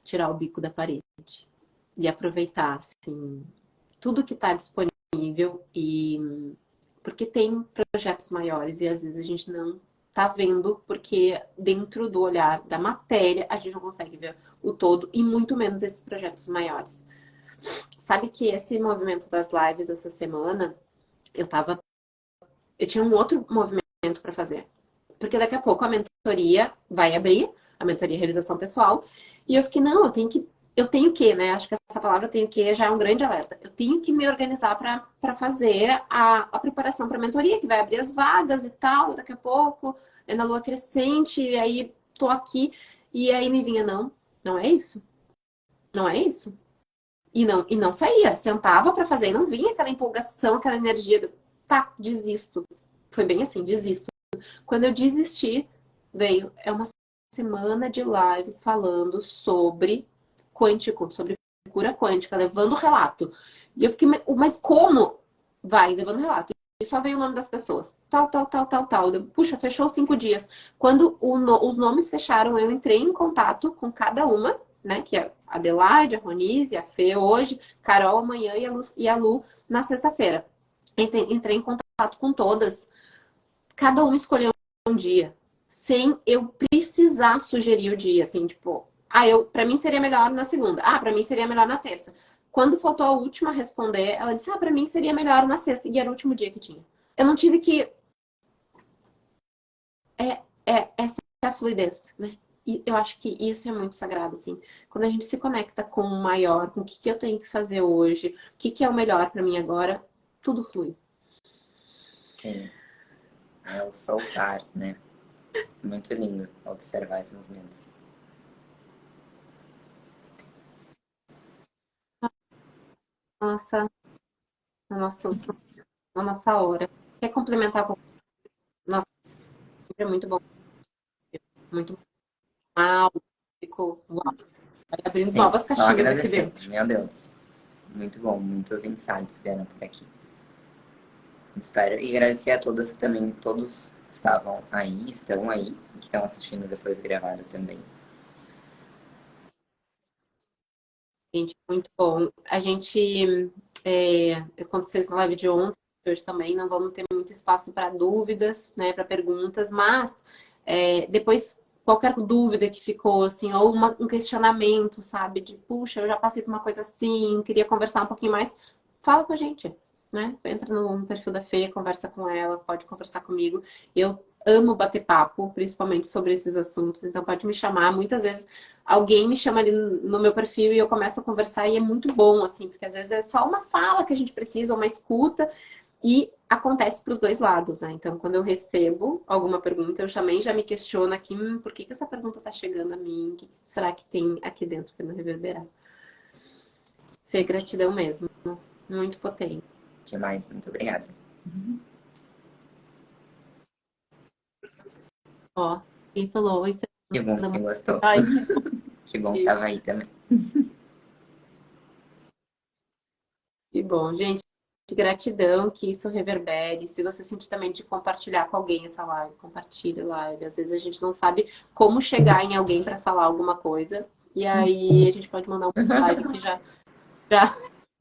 Tirar o bico da parede e aproveitar, assim, tudo que tá disponível e porque tem projetos maiores e às vezes a gente não tá vendo porque dentro do olhar da matéria a gente não consegue ver o todo e muito menos esses projetos maiores. Sabe que esse movimento das lives essa semana, eu tinha um outro movimento para fazer. Porque daqui a pouco a mentoria vai abrir, a mentoria realização pessoal, e eu fiquei, não, eu tenho que, né? Acho que essa palavra tenho que já é um grande alerta. Eu tenho que me organizar para fazer a preparação para a mentoria, que vai abrir as vagas e tal, daqui a pouco, é na lua crescente, e aí tô aqui, e aí me vinha, não, não é isso. Não é isso. E não saía, sentava para fazer e não vinha aquela empolgação, aquela energia do, tá, desisto. Foi bem assim, desisto. Quando eu desisti, é uma semana de lives falando sobre quântico, sobre cura quântica, levando o relato. E eu fiquei, mas como vai levando relato? E só veio o nome das pessoas. Tal, tal, tal, tal, tal. Puxa, fechou 5 dias. Quando os nomes fecharam, eu entrei em contato com cada uma, né? Que é a Adelaide, a Ronise, a Fê hoje, Carol amanhã e a Lu na sexta-feira. Entrei em contato com todas. Cada uma escolheu um dia, sem eu precisar sugerir o dia, assim, tipo, para mim seria melhor na segunda, para mim seria melhor na terça. Quando faltou a última a responder, ela disse, para mim seria melhor na sexta, e era o último dia que tinha. Eu não tive que. Essa é a fluidez, né? E eu acho que isso é muito sagrado, assim. Quando a gente se conecta com o maior, com o que eu tenho que fazer hoje, o que é o melhor para mim agora, tudo flui. Sim. É o soltar, né? Muito lindo observar esses movimentos. Nossa, na nossa, na nossa hora. Quer complementar com. Nossa, é muito bom. Muito mal. Ficou uau, vai abrindo Sim, novas só caixinhas aqui agradecer. dentro. Meu Deus. Muito bom, muitos insights vieram por aqui. Espero e agradecer a todas que também, todos estavam aí, estão aí, e que estão assistindo depois gravado também. Gente, muito bom. A gente, aconteceu isso na live de ontem, hoje também, não vamos ter muito espaço para dúvidas, né, para perguntas, mas depois, qualquer dúvida que ficou, assim, ou um questionamento, sabe, de, puxa, eu já passei por uma coisa assim, queria conversar um pouquinho mais, fala com a gente, né? Entra no perfil da Fê, conversa com ela, pode conversar comigo. Eu amo bater papo, principalmente sobre esses assuntos, então pode me chamar. Muitas vezes alguém me chama ali no meu perfil e eu começo a conversar e é muito bom, assim, porque às vezes é só uma fala que a gente precisa, uma escuta, e acontece para os dois lados, né? Então, quando eu recebo alguma pergunta, eu também já me questiono aqui, por que essa pergunta está chegando a mim? O que será que tem aqui dentro para não reverberar? Fê, gratidão mesmo. Muito potente. Demais, muito obrigada. Ó, quem falou, oi, Que bom que Fernanda. gostou. Ai, Que bom que tava aí também. que bom, gente. Gratidão, que isso reverbere. Se você sentir também de compartilhar com alguém essa live, compartilhe a live. Às vezes a gente não sabe como chegar em alguém para falar alguma coisa. E aí a gente pode mandar uma live que já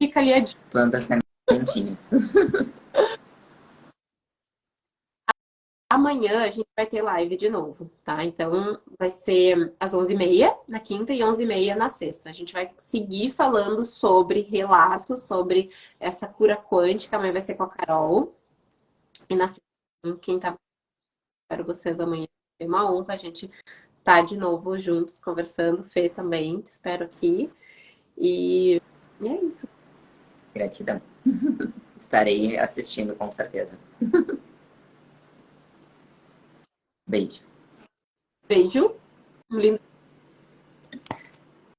fica ali a dica. Planta sementinha. Amanhã a gente vai ter live de novo, tá? Então vai ser às 11h30 na quinta e 11h30 na sexta. A gente vai seguir falando sobre relatos, sobre essa cura quântica. Amanhã vai ser com a Carol. E na sexta, quem tá, espero vocês amanhã. É uma honra a gente estar de novo juntos conversando. Fê também, te espero aqui. E é isso. Gratidão. Estarei assistindo com certeza. Beijo. Beijo. Um lindo